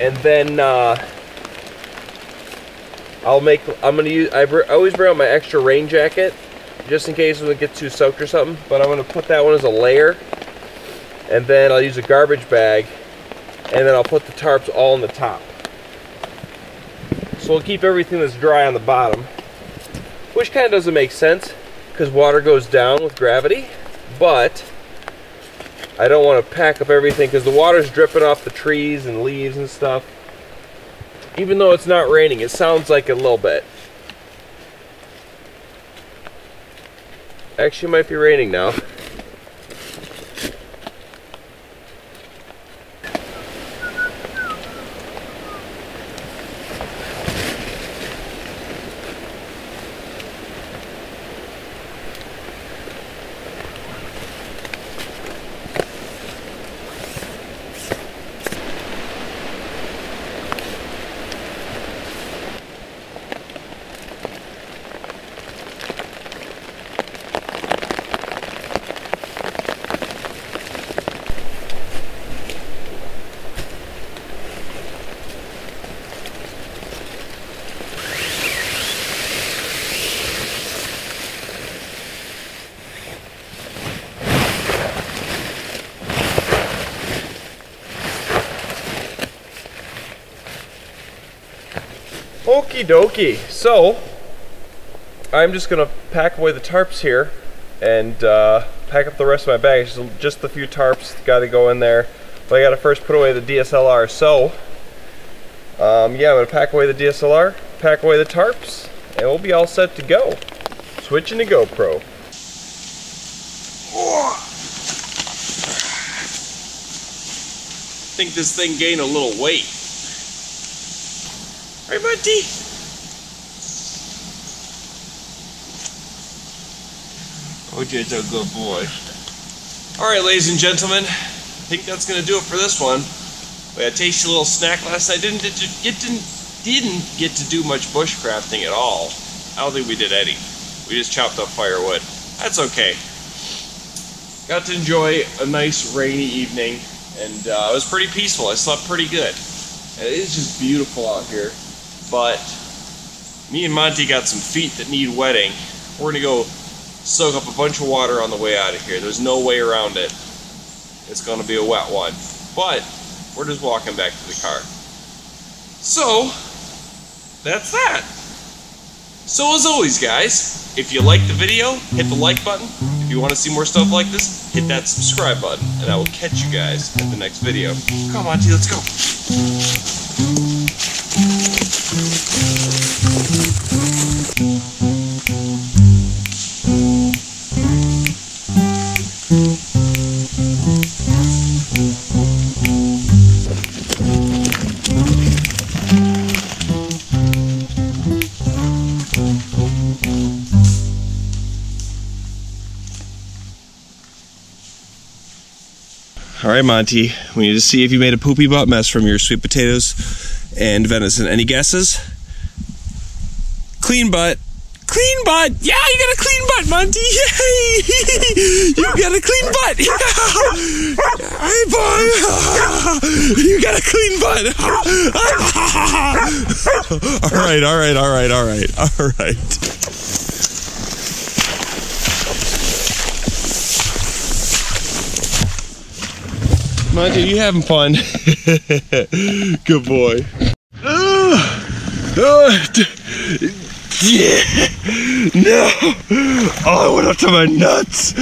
And then I always bring out my extra rain jacket just in case it gets too soaked or something, but I'm going to put that one as a layer, and then I'll use a garbage bag, and then I'll put the tarps all on the top. So we'll keep everything that's dry on the bottom, which kind of doesn't make sense because water goes down with gravity, but I don't want to pack up everything because the water's dripping off the trees and leaves and stuff. Even though it's not raining, it sounds like a little bit. Actually, it might be raining now. Okie dokie. So I'm just gonna pack away the tarps here and pack up the rest of my bag. Just the few tarps got to go in there, but I gotta first put away the DSLR. So yeah, I'm gonna pack away the DSLR, pack away the tarps, and we'll be all set to go. Switching to GoPro. I think this thing gained a little weight. Right, Monty? Oh, you're a good boy. Alright, ladies and gentlemen, I think that's going to do it for this one. We had a tasty little snack last night. Didn't get to do much bushcrafting at all. I don't think we did any. We just chopped up firewood. That's okay. Got to enjoy a nice rainy evening, and it was pretty peaceful. I slept pretty good. It is just beautiful out here. But me and Monty got some feet that need wetting. We're gonna go soak up a bunch of water on the way out of here. There's no way around it. It's gonna be a wet one. But we're just walking back to the car. So that's that. So as always, guys, if you liked the video, hit the like button. If you want to see more stuff like this, hit that subscribe button, and I will catch you guys at the next video. Come on, Monty, let's go. All right, Monty, we need to see if you made a poopy butt mess from your sweet potatoes and venison. Any guesses? Clean butt. Clean butt! Yeah, you got a clean butt, Monty! Yay! You got a clean butt! Yeah. Hey, boy! You got a clean butt! All right. Monty, you having fun? Good boy. Yeah. No. Oh, it went up to my nuts.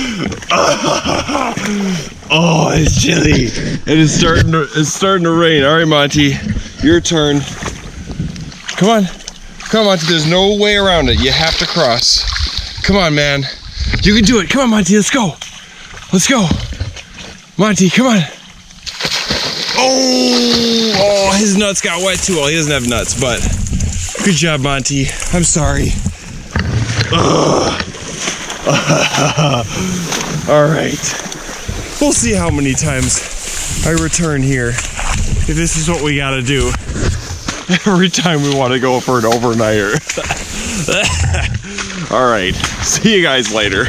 Oh, it's chilly. It's starting to rain. All right, Monty, your turn. Come on, Monty. There's no way around it. You have to cross. Come on, man. You can do it. Come on, Monty, let's go. Let's go. Monty, come on. Oh, his nuts got wet too. Well, he doesn't have nuts, but good job, Monty. I'm sorry. All right. We'll see how many times I return here. If this is what we gotta do every time we want to go for an overnighter. All right. See you guys later.